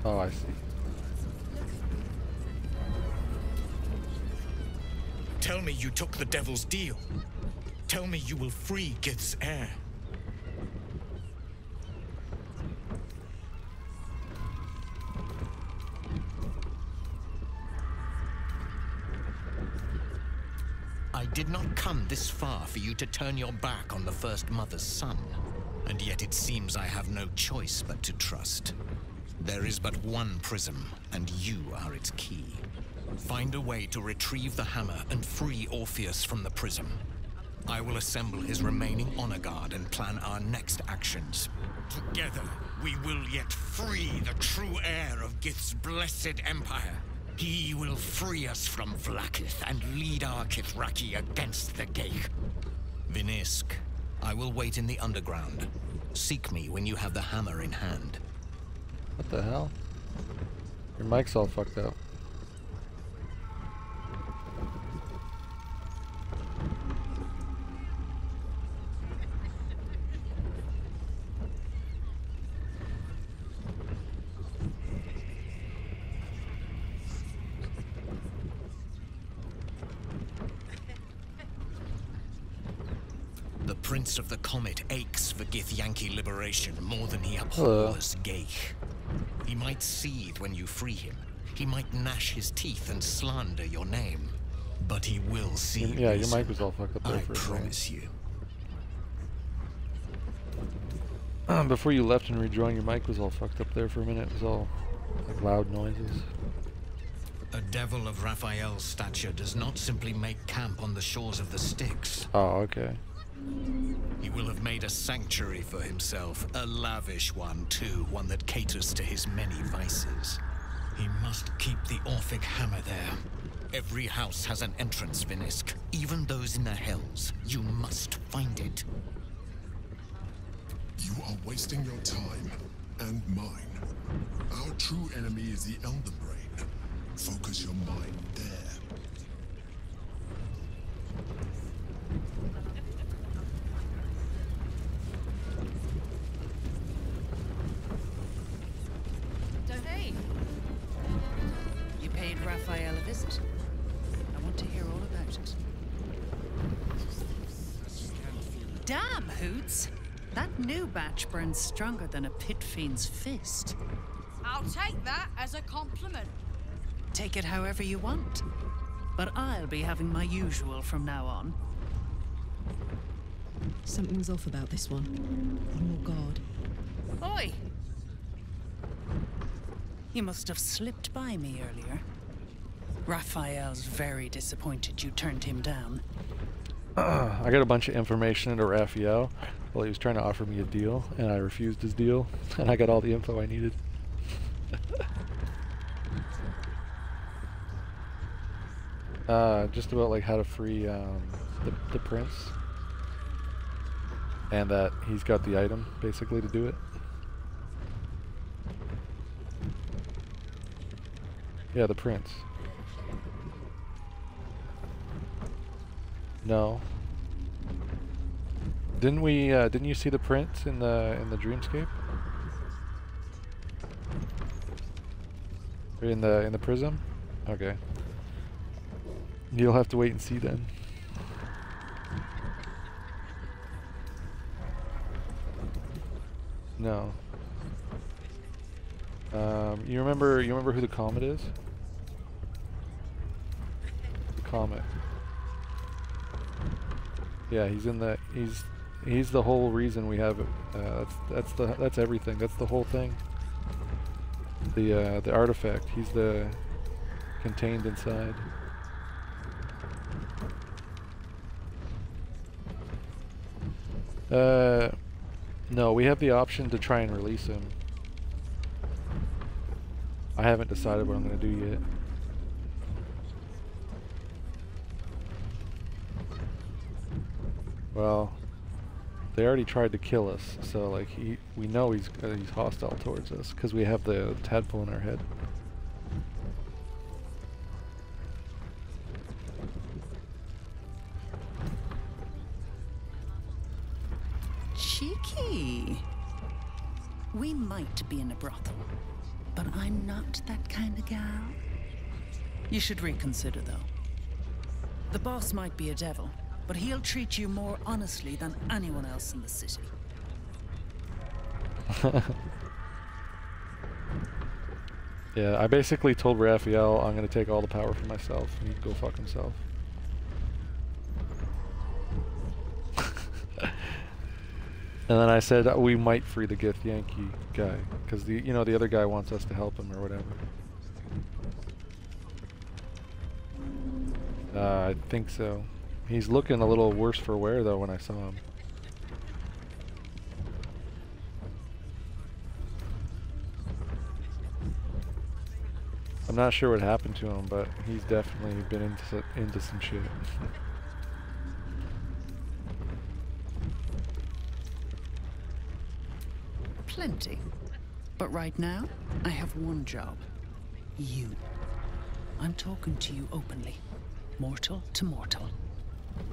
Oh, I see. Tell me you took the devil's deal. Tell me you will free Gith's heir. I did not come this far for you to turn your back on the First Mother's son. And yet it seems I have no choice but to trust. There is but one prism, and you are its key. Find a way to retrieve the hammer and free Orpheus from the prism. I will assemble his remaining honor guard and plan our next actions. Together, we will yet free the true heir of Gith's blessed empire. He will free us from Vlaakith and lead our Kithraki against the Geich. Vinisk, I will wait in the underground. Seek me when you have the hammer in hand. What the hell? Your mic's all fucked up. The Prince of the Comet aches for Githyanki liberation more than he abhors Geich. He might seethe when you free him. He might gnash his teeth and slander your name. But he will see Yeah, your reason. mic was all fucked up there I for a second. promise you. Before you left and rejoined, your mic was all fucked up there for a minute. It was all like loud noises. A devil of Raphael's stature does not simply make camp on the shores of the Styx. Oh, okay. He will have made a sanctuary for himself, a lavish one too, one that caters to his many vices. He must keep the Orphic hammer there. Every house has an entrance, Vinisk. Even those in the hells. You must find it. You are wasting your time and mine. Our true enemy is the Elder Brain. Focus your mind there. So hey, you paid Raphael a visit. I want to hear all about it. Damn, Hoots! That new batch burns stronger than a pit fiend's fist. I'll take that as a compliment. Take it however you want. But I'll be having my usual from now on. Something's off about this one. On your guard. Oi! You must have slipped by me earlier. Raphael's very disappointed you turned him down. I got a bunch of information into Raphael while he was trying to offer me a deal, and I refused his deal, and I got all the info I needed. Just about like how to free the prince, and that he's got the item basically to do it. Yeah, the prince. No. Didn't we? Didn't you see the prince in the dreamscape? Or in the prism? Okay. You'll have to wait and see then. No. You remember who the comet is? The comet. Yeah, he's the whole reason we have it. That's everything. That's the whole thing. The artifact. He's the contained inside. No, we have the option to try and release him. I haven't decided what I'm going to do yet. Well, they already tried to kill us, so like we know he's hostile towards us because we have the tadpole in our head. Cheeky. We might be in a brothel, but I'm not that kind of gal. You should reconsider, though. The boss might be a devil, but he'll treat you more honestly than anyone else in the city. Yeah, I basically told Raphael I'm going to take all the power for myself and he'd go fuck himself. And then I said we might free the Githyanki guy because the other guy wants us to help him or whatever. I think so. He's looking a little worse for wear though when I saw him. I'm not sure what happened to him, but he's definitely been into some shit. Plenty. But right now, I have one job. You. I'm talking to you openly. Mortal to mortal.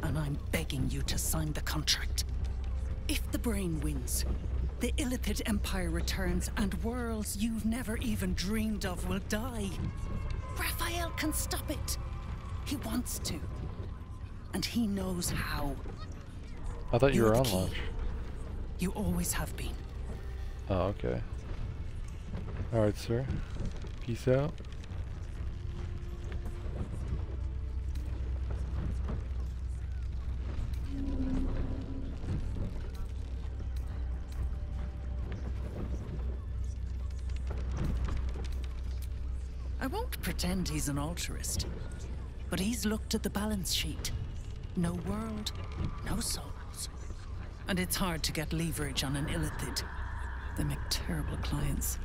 And I'm begging you to sign the contract. If the brain wins, the Illithid Empire returns and worlds you've never even dreamed of will die. Raphael can stop it. He wants to. And he knows how. I thought you were on key. launch. You always have been. Oh, okay. Alright, sir. Peace out. I won't pretend he's an altruist, but he's looked at the balance sheet. No world, no souls. And it's hard to get leverage on an Illithid. They make terrible clients.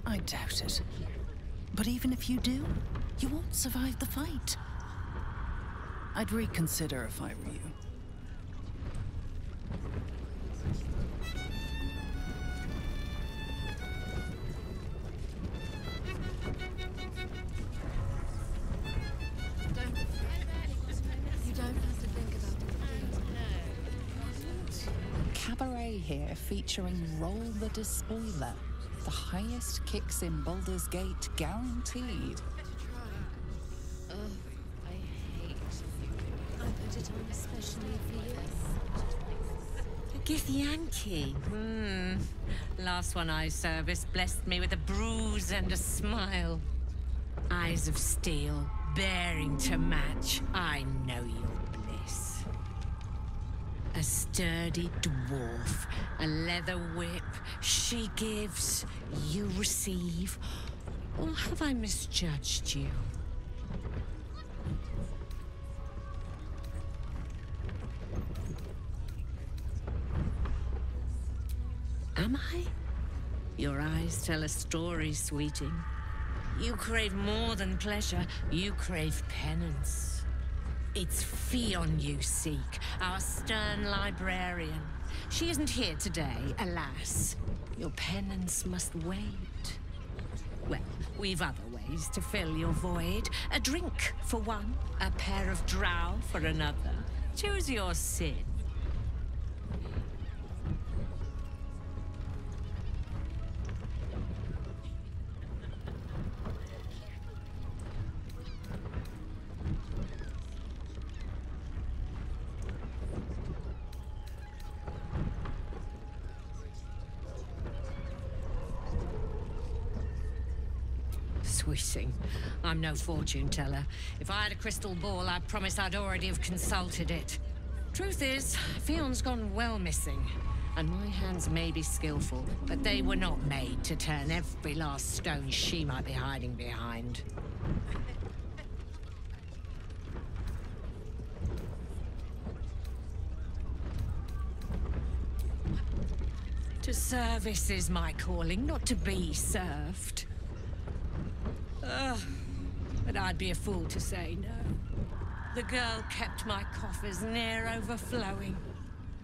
I doubt it. But even if you do, you won't survive the fight. I'd reconsider if I were you. Cabaret here featuring Roll the Despoiler. The highest kicks in Baldur's Gate guaranteed. Oh, I hate you. I put it on especially for you. Githyanki. Last one I serviced blessed me with a bruise and a smile. Eyes of steel, bearing to match. I know your bliss. A sturdy dwarf, a leather whip. She gives, you receive. Or have I misjudged you? Am I? Your eyes tell a story, sweeting. You crave more than pleasure. You crave penance. It's Fionn you seek, our stern librarian. She isn't here today, alas. Your penance must wait. Well, we've other ways to fill your void. A drink for one, a pair of drow for another. Choose your sin. Sweeting. I'm no fortune teller. If I had a crystal ball, I promise I'd already have consulted it. Truth is, Fionn's gone well missing. And my hands may be skillful, but they were not made to turn every last stone she might be hiding behind. To service is my calling, not to be served. But I'd be a fool to say no. The girl kept my coffers near overflowing.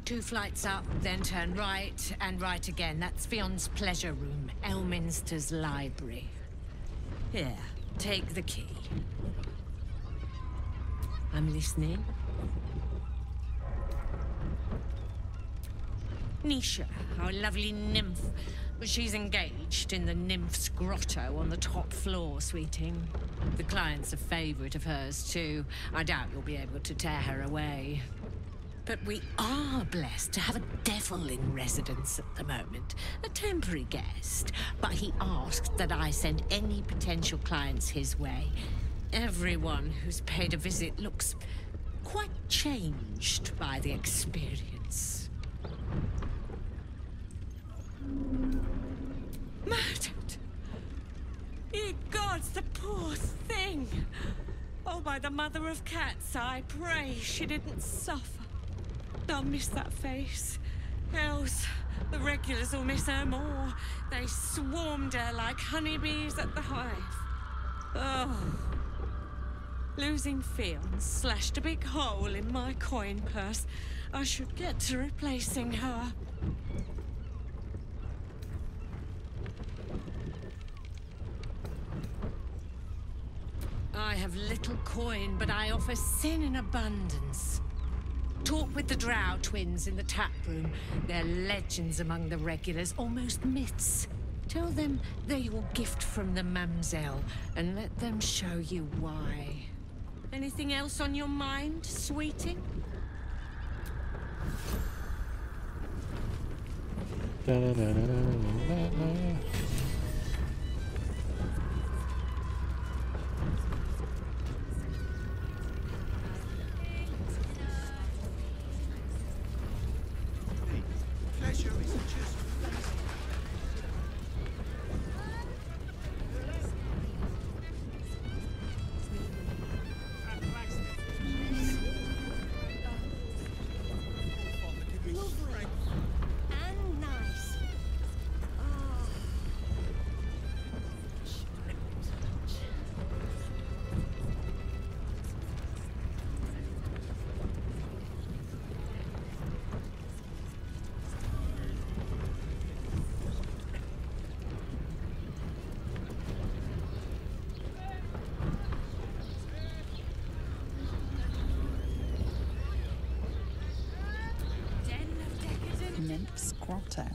2 flights up, then turn right, and right again. That's Fionn's pleasure room, Elminster's library. Here, take the key. I'm listening. Nisha, our lovely nymph. But she's engaged in the nymph's grotto on the top floor, sweeting. The client's a favorite of hers, too. I doubt you'll be able to tear her away. But we are blessed to have a devil in residence at the moment. A temporary guest. But he asked that I send any potential clients his way. Everyone who's paid a visit looks quite changed by the experience. Murdered! Ye gods, the poor Oh, by the mother of cats, I pray she didn't suffer. I'll miss that face. Else, the regulars will miss her more. They swarmed her like honeybees at the hive. Oh. Losing Fionn slashed a big hole in my coin purse. I should get to replacing her. I have little coin, but I offer sin in abundance. Talk with the Drow twins in the tap room. They're legends among the regulars, almost myths. Tell them they're your gift from the Mamselle, and let them show you why. Anything else on your mind, sweetie? Pleasure isn't just And nice. Nymph's Grotto.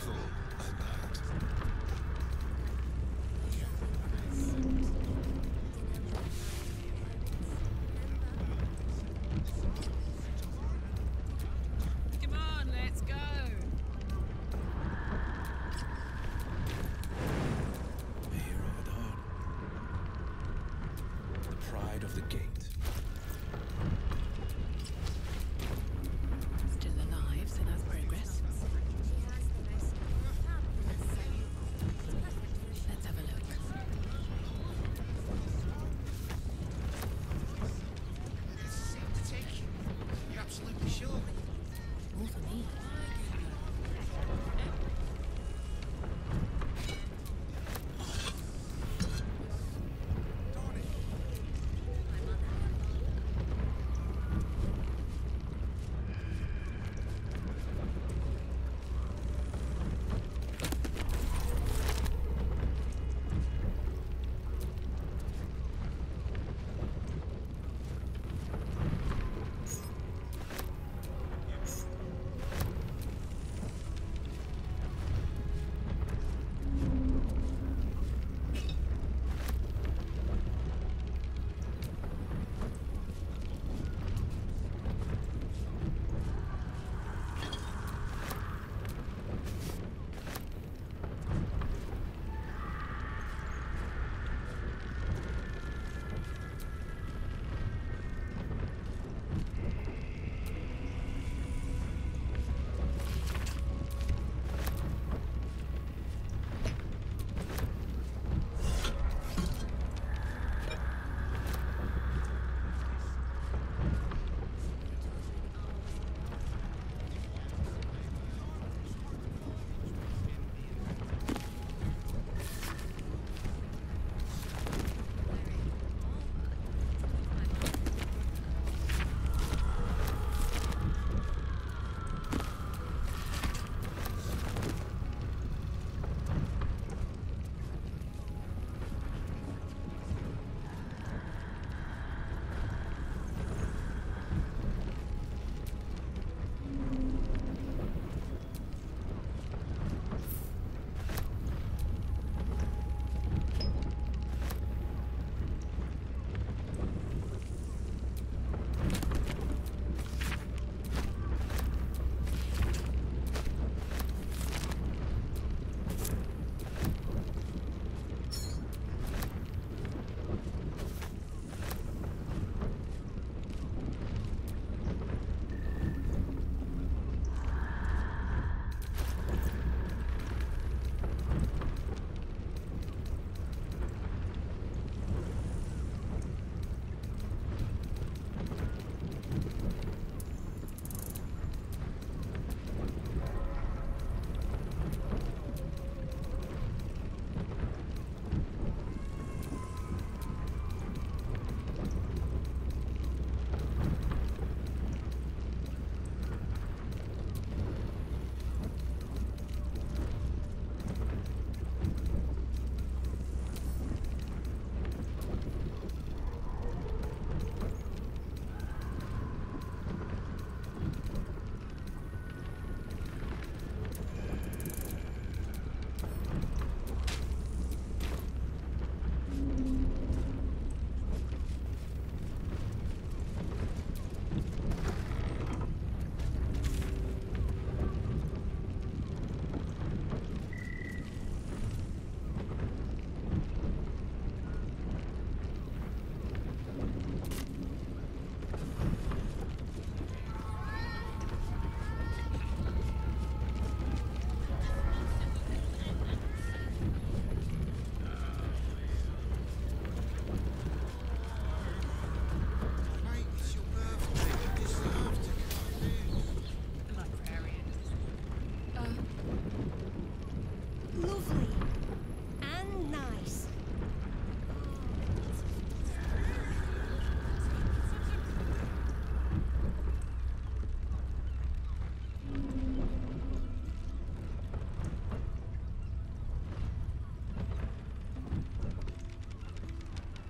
devil, I lied. Come on, let's go. Here are the heart. The pride of the gate. Still alive, so that's progress. Let's have a look. Seem to take. You're absolutely sure? More for me.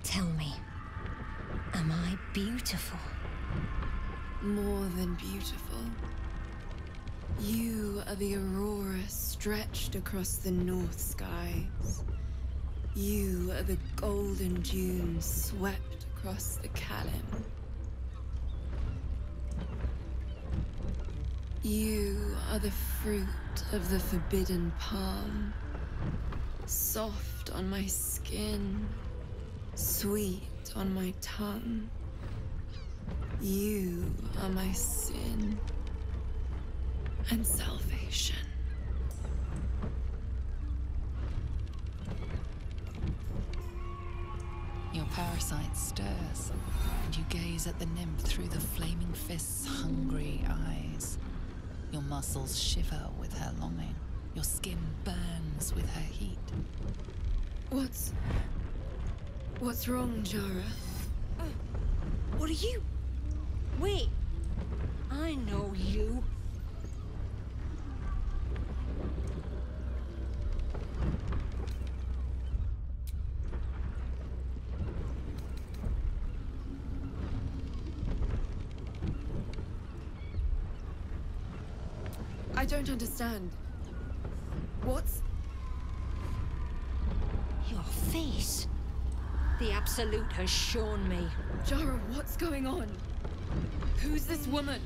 Tell me, am I beautiful? More than beautiful. You are the aurora stretched across the north skies. You are the golden dunes swept across the Kalim. You are the fruit of the forbidden palm, soft on my skin, sweet on my tongue. You are my sin and salvation. Your parasite stirs, and you gaze at the nymph through the flaming fist's hungry eyes. Your muscles shiver with her longing. Your skin burns with her heat. What's wrong, Jara? What are you? Wait. I know you. I don't understand. What's... Your face. The Absolute has shown me. Jara, what's going on? Who's this woman?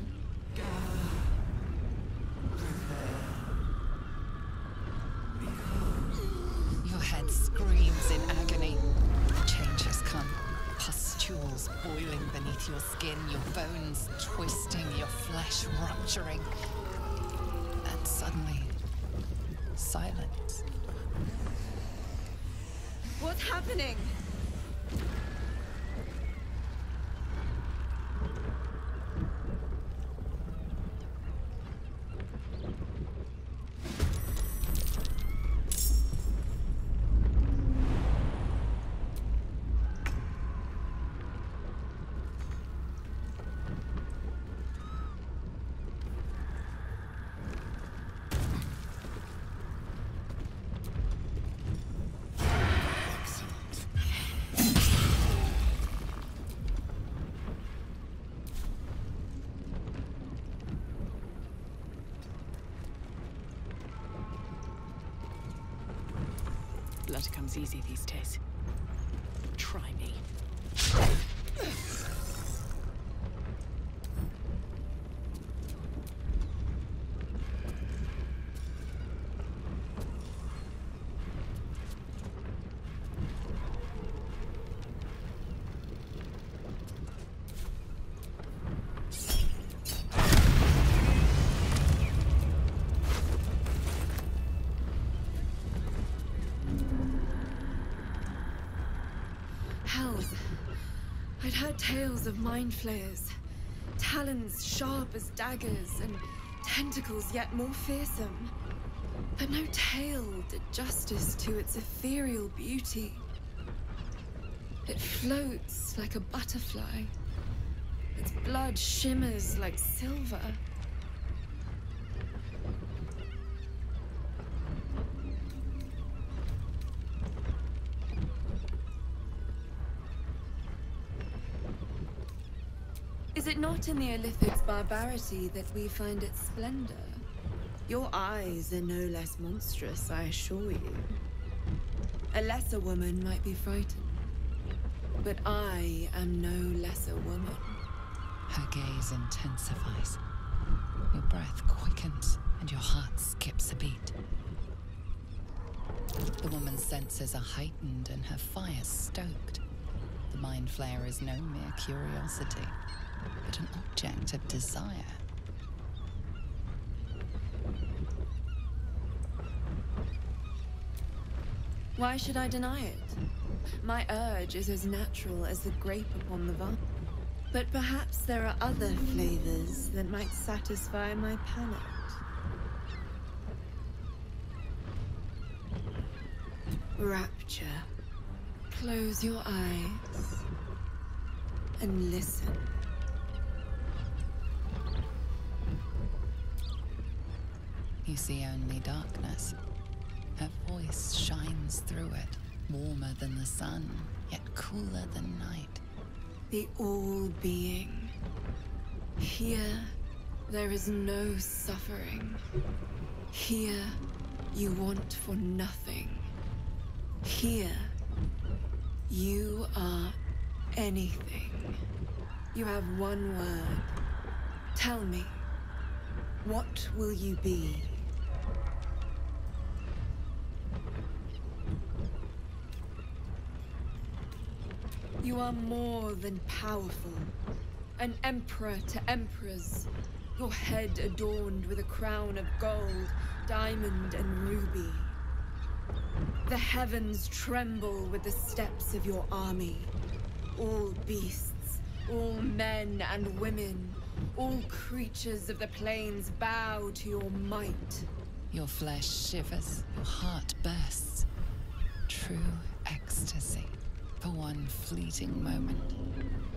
Your head screams in agony. Change has come. Pustules boiling beneath your skin, your bones twisting, your flesh rupturing. And suddenly, silence. What's happening? Blood comes easy these days. Try me. Hells. I'd heard tales of mind flayers. Talons sharp as daggers and tentacles yet more fearsome. But no tale did justice to its ethereal beauty. It floats like a butterfly. Its blood shimmers like silver. Is it not in the Illithid's barbarity that we find its splendor? Your eyes are no less monstrous, I assure you. A lesser woman might be frightened, but I am no lesser woman. Her gaze intensifies. Your breath quickens, and your heart skips a beat. The woman's senses are heightened and her fire stoked. The mind flayer is no mere curiosity, but an object of desire. Why should I deny it? My urge is as natural as the grape upon the vine. But perhaps there are other flavors that might satisfy my palate. Rapture. Close your eyes and listen. You see only darkness. Her voice shines through it, warmer than the sun, yet cooler than night. The all-being. Here, there is no suffering. Here, you want for nothing. Here, you are anything. You have one word. Tell me, what will you be? You are more than powerful. An emperor to emperors. Your head adorned with a crown of gold, diamond, and ruby. The heavens tremble with the steps of your army. All beasts, all men and women, all creatures of the plains bow to your might. Your flesh shivers, your heart bursts. True ecstasy for one fleeting moment.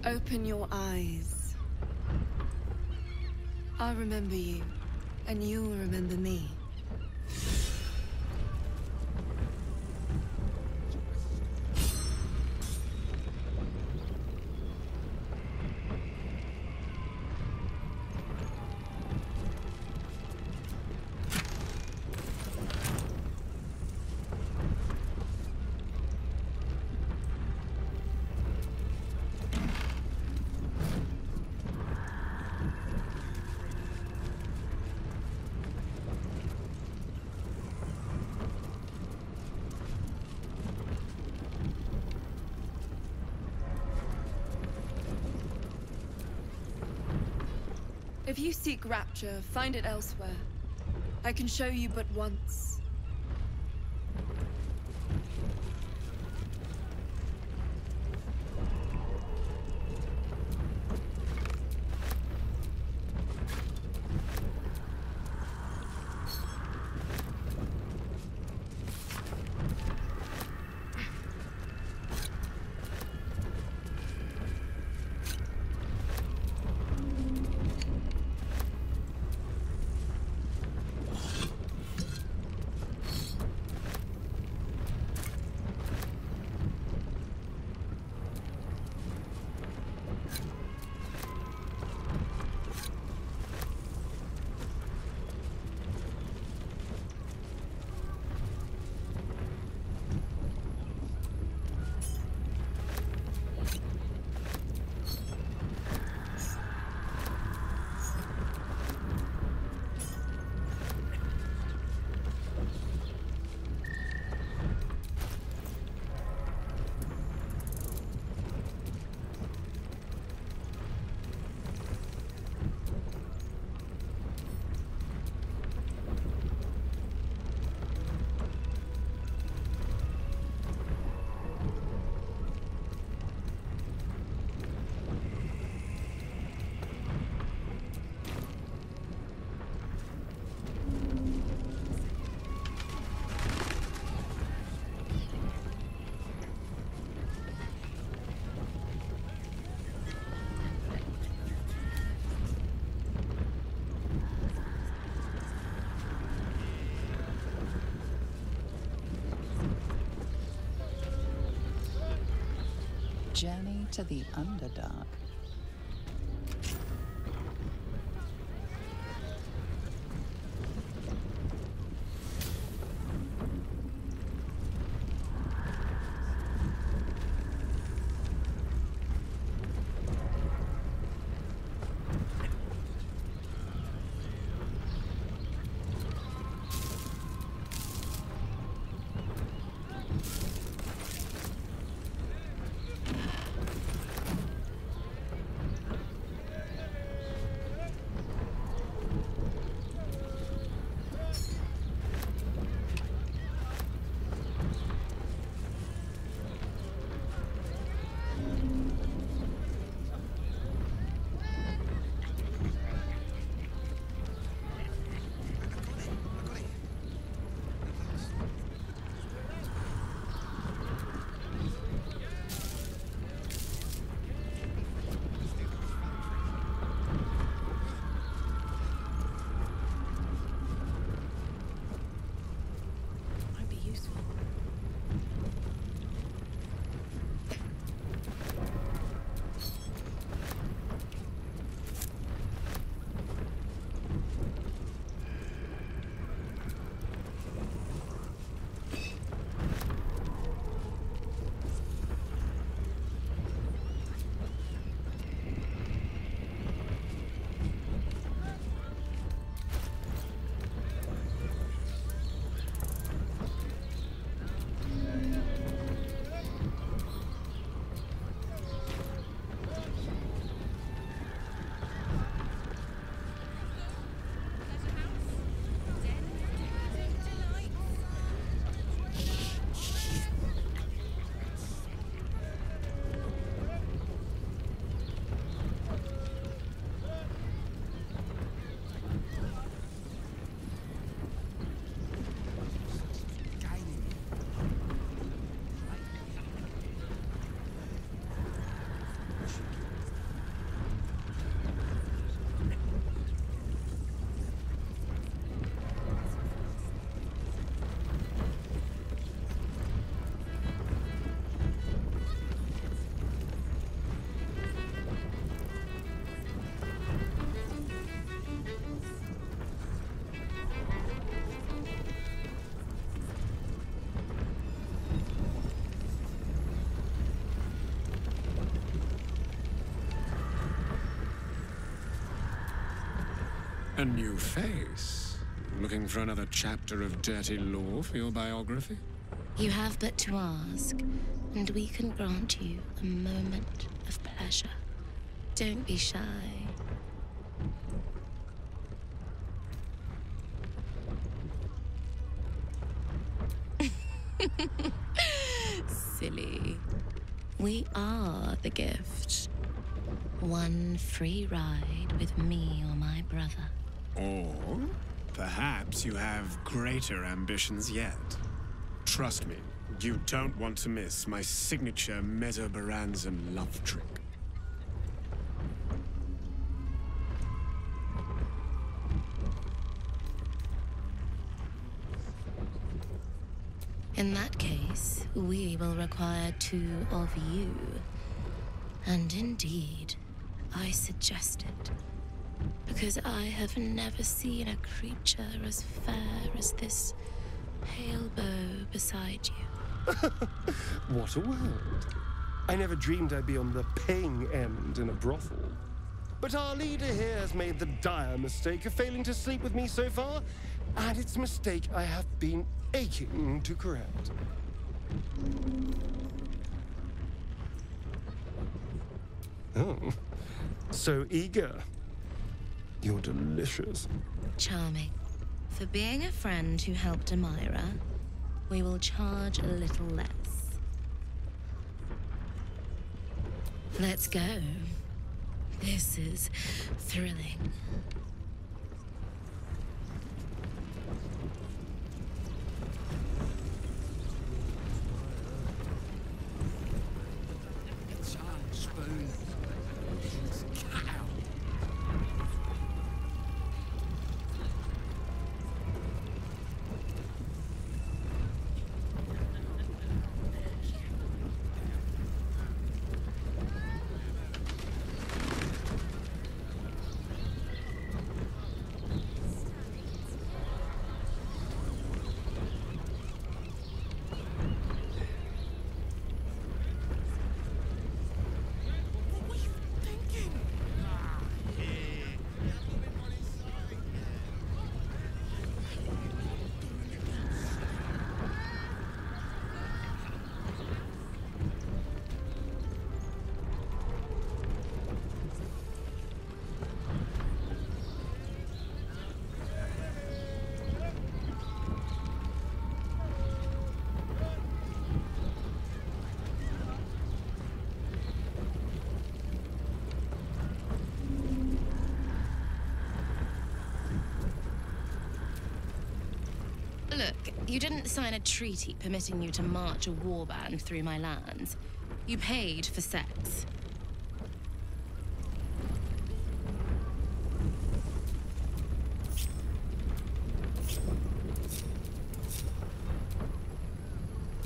Open your eyes. I'll remember you, and you'll remember me. If you seek rapture, find it elsewhere. I can show you but once. Journey to the Underdark. A new face. Looking for another chapter of dirty lore for your biography? You have but to ask, and we can grant you a moment of pleasure. Don't be shy. Silly. We are the gift. One free ride with me or my brother. Or perhaps you have greater ambitions yet. Trust me, you don't want to miss my signature Mesobaranzan love trick. In that case, we will require 2 of you. And indeed, I suggest it. Because I have never seen a creature as fair as this pale bow beside you. What a world. I never dreamed I'd be on the paying end in a brothel. But our leader here has made the dire mistake of failing to sleep with me so far, and it's a mistake I have been aching to correct. Oh, so eager. You're delicious. Charming. For being a friend who helped Amira, we will charge a little less. Let's go. This is thrilling. Look, you didn't sign a treaty permitting you to march a warband through my lands. You paid for sex.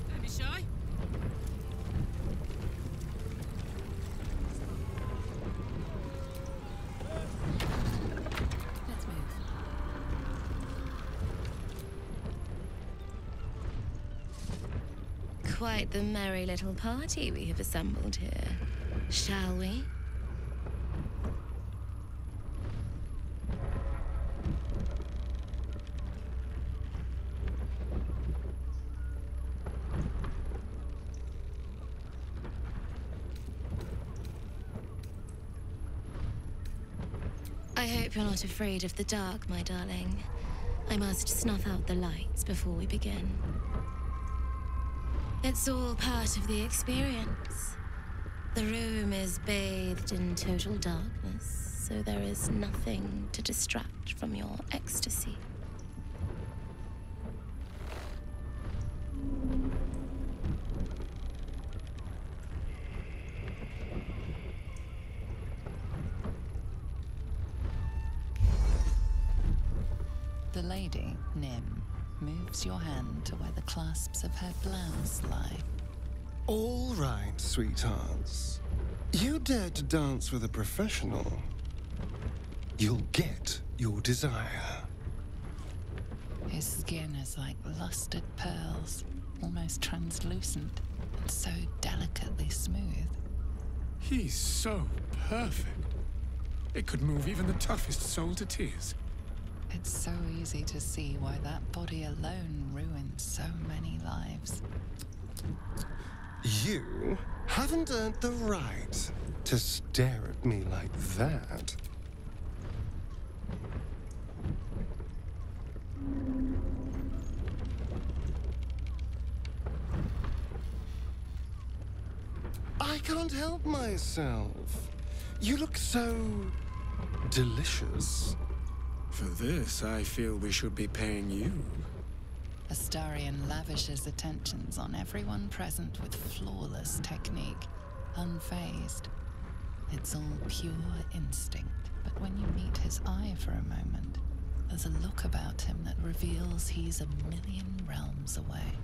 Don't be shy. Let's move. Quite the merry little party we have assembled here, shall we? I hope you're not afraid of the dark, my darling. I must snuff out the lights before we begin. It's all part of the experience. The room is bathed in total darkness, so there is nothing to distract from your ecstasy. The lady, Nim, moves your hand to where the clasps of her blouse lie. All right, sweethearts. You dare to dance with a professional. You'll get your desire. His skin is like lustered pearls, almost translucent, and so delicately smooth. He's so perfect. It could move even the toughest soul to tears. It's so easy to see why that body alone ruined so many lives. You haven't earned the right to stare at me like that. I can't help myself. You look so delicious. For this, I feel we should be paying you. Astarion lavishes attentions on everyone present with flawless technique, unfazed. It's all pure instinct, but when you meet his eye for a moment, there's a look about him that reveals he's a million realms away.